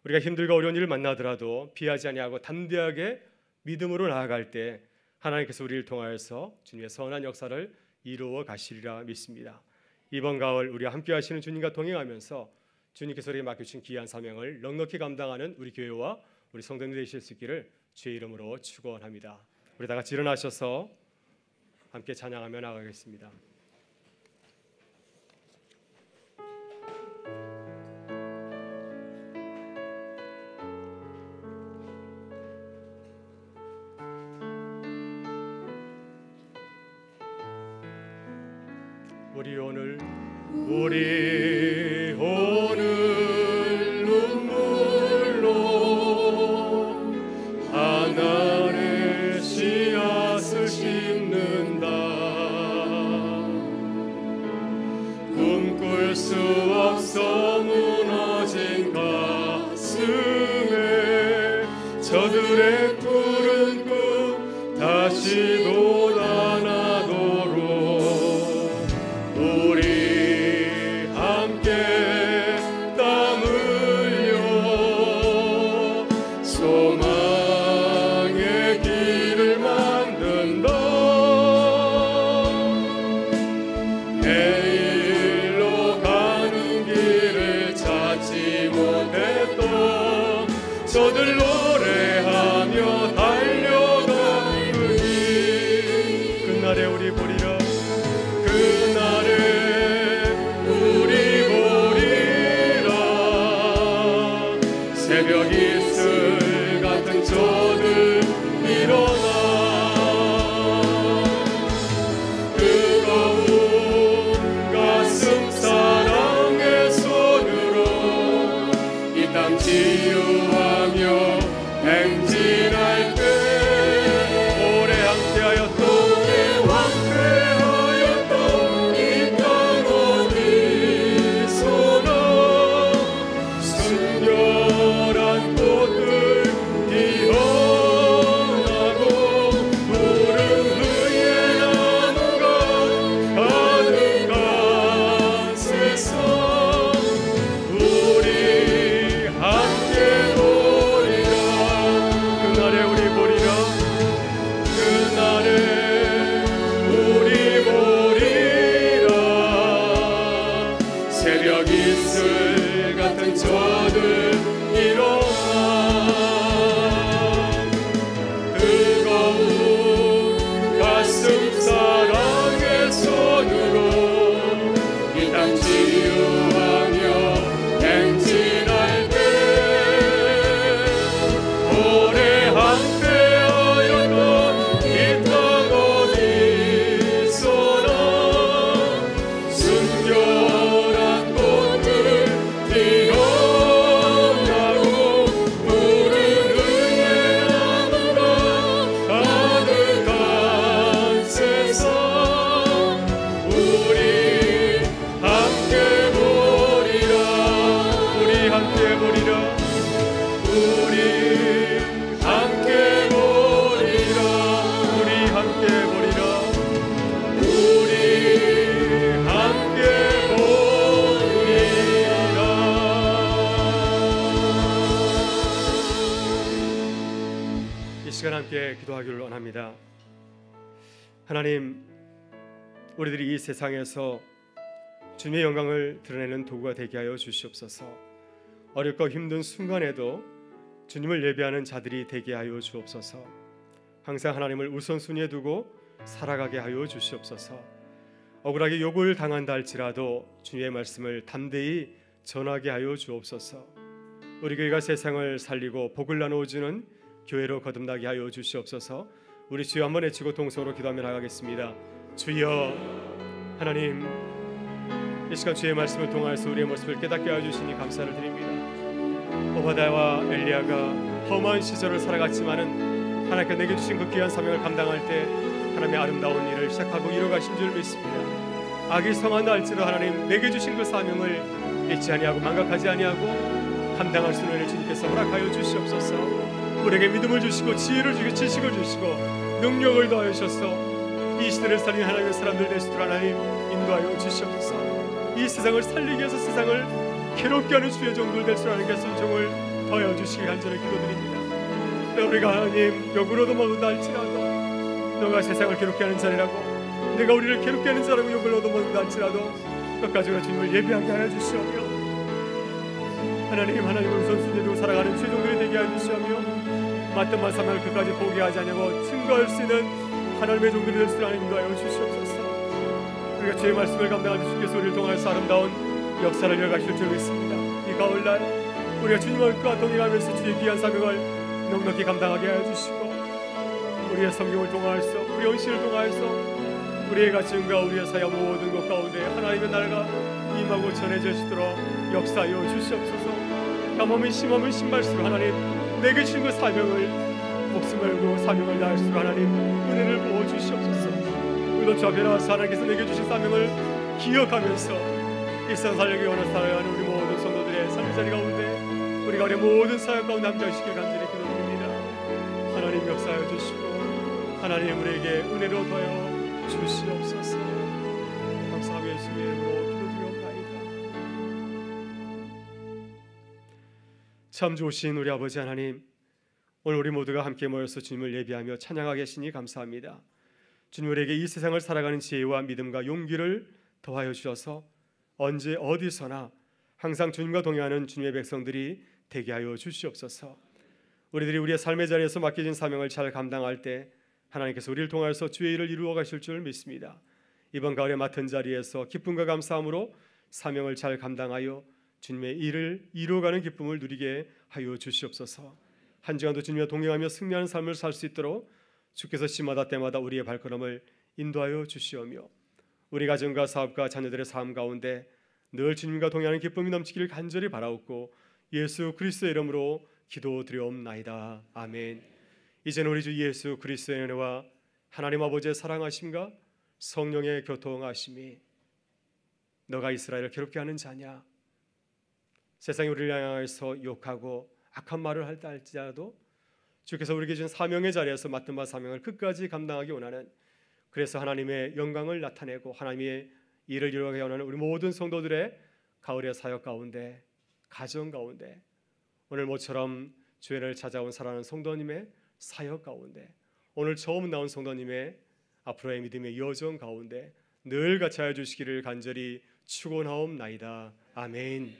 우리가 힘들고 어려운 일을 만나더라도 피하지 아니하고 담대하게 믿음으로 나아갈 때 하나님께서 우리를 통하여서 주님의 선한 역사를 이루어 가시리라 믿습니다. 이번 가을 우리와 함께 하시는 주님과 동행하면서 주님께서 우리에게 맡겨주신 귀한 사명을 넉넉히 감당하는 우리 교회와 우리 성도님들 되실 수 있기를 주의 이름으로 축원합니다. 우리 다 같이 일어나셔서 함께 찬양하며 나가겠습니다. 우리 오늘 눈물로 하나님의 씨앗을 심는다. 꿈꿀 수 없어 무너진 가슴에 저들의 푸른 꿈 다시 돋아나도록 우리 함께 땀 흘려 소망의 길을 만든다. 내일로 가는 길을 찾지 못했던 저들 노래하며 달려가느니 그날에 우리 보리라. 새벽 이슬 같은 저들 일어나 뜨거운 가슴 사랑의 손으로 이 땅 치유하며 행진할 때 오래 함께하였던 함께 기도하기를 원합니다. 하나님, 우리들이 이 세상에서 주님의 영광을 드러내는 도구가 되게 하여 주시옵소서. 어렵고 힘든 순간에도 주님을 예배하는 자들이 되게 하여 주옵소서. 항상 하나님을 우선순위에 두고 살아가게 하여 주시옵소서. 억울하게 욕을 당한다 할지라도 주님의 말씀을 담대히 전하게 하여 주옵소서. 우리 교회가 세상을 살리고 복을 나누어주는 교회로 거듭나게 하여 주시옵소서. 우리 주여 한번 외치고 동성으로 기도하며 나가겠습니다. 주여, 하나님, 이 시간 주의 말씀을 통하여서 우리의 모습을 깨닫게 하여 주시니 감사를 드립니다. 오바댜와 엘리야가 험한 시절을 살아갔지만은 하나님께 내게 주신 그 귀한 사명을 감당할 때 하나님의 아름다운 일을 시작하고 이뤄가신 줄 믿습니다. 악이 성한다 할지라도 하나님 내게 주신 그 사명을 잊지 아니하고 망각하지 아니하고 감당할 수 있는 은혜를 주님께서 허락하여 주시옵소서. 우리에게 믿음을 주시고 지혜를 주시고 지식을 주시고 능력을 더하여 주셔서 이 시대를 살리는 하나님의 사람들 되시도록 하나님 인도하여 주시옵소서. 이 세상을 살리기 위해서 세상을 괴롭게 하는 주의 종들 될 수 있는 하나님께 순종을 더하여 주시기 간절히 기도드립니다. 우리가 하나님 욕을 얻어먹는다 할지라도 너가 세상을 괴롭게 하는 자리라고, 내가 우리를 괴롭게 하는 자라고 욕을 얻어먹는다 할지라도 끝까지 우리가 주님을 예배하게 하여 주시오며, 하나님을 우선순위로 살아가는 최종들이 되게 하여 주시오며, 맡은 바 사명을 끝까지 포기하지 않고 증거할 수 있는 하나님의 종들이 될 수 있는 하나님 인도하여 주시옵소서. 우리가 주의 말씀을 감당하는 주께서 우리를 통하여서 아름다운 역사를 이어가실 줄 믿습니다. 이 가을날 우리가 주님과 동행하면서 주의 귀한 사명을 넉넉히 감당하게 하여 주시고, 우리의 성경을 통하여서 우리의 언신을 통하여서 우리의 가정과 우리의 사역 모든 것 가운데 하나님의 나라가 임하고 전해지시도록 역사하여 주시옵소서. 가뭄이 심하면 심할수록 하나님 내게 주신 그 사명을 목숨을 걸고 사명을 다할 수 하나님 은혜를 부어 주시옵소서. 우리도 저 앞에 나와서 하나님께서 내게 주신 사명을 기억하면서 일상 살려기 원하는 살아가는 우리 모든 성도들의 삶의 자리 가운데 우리가 우리 모든 사역 가운데 함께하시길 간절히 기도드립니다. 하나님 역사하여 주시고 하나님 우리에게 은혜로 더하여 주시옵소서. 감사하며 예수님의 이름으로 기도드리옵나이다. 참 좋으신 우리 아버지 하나님, 오늘 우리 모두가 함께 모여서 주님을 예배하며 찬양하게 하시니 감사합니다. 주님, 우리에게 이 세상을 살아가는 지혜와 믿음과 용기를 더하여 주셔서 언제 어디서나 항상 주님과 동행하는 주님의 백성들이 되게 하여 주시옵소서. 우리들이 우리의 삶의 자리에서 맡겨진 사명을 잘 감당할 때 하나님께서 우리를 통하여서 주의 일을 이루어 가실 줄 믿습니다. 이번 가을에 맡은 자리에서 기쁨과 감사함으로 사명을 잘 감당하여 주님의 일을 이루어가는 기쁨을 누리게 하여 주시옵소서. 한 주간도 주님과 동행하며 승리하는 삶을 살 수 있도록 주께서 시마다 때마다 우리의 발걸음을 인도하여 주시오며, 우리 가정과 사업과 자녀들의 삶 가운데 늘 주님과 동행하는 기쁨이 넘치기를 간절히 바라옵고 예수 그리스도의 이름으로 기도드리옵나이다. 아멘. 이제는 우리 주 예수 그리스도의 은혜와 하나님 아버지의 사랑하심과 성령의 교통하심이 너가 이스라엘을 괴롭게 하는 자냐, 세상이 우리를 향해서 욕하고 악한 말을 할 때 할지라도 주께서 우리에게 준 사명의 자리에서 맡은 바 사명을 끝까지 감당하기 원하는, 그래서 하나님의 영광을 나타내고 하나님의 일을 이루어가기 원하는 우리 모든 성도들의 가을의 사역 가운데, 가정 가운데, 오늘 모처럼 주회를 찾아온 사랑하는 성도님의 사역 가운데, 오늘 처음 나온 성도님의 앞으로의 믿음의 여정 가운데 늘 같이 하여 주시기를 간절히 축원하옵나이다. 아멘.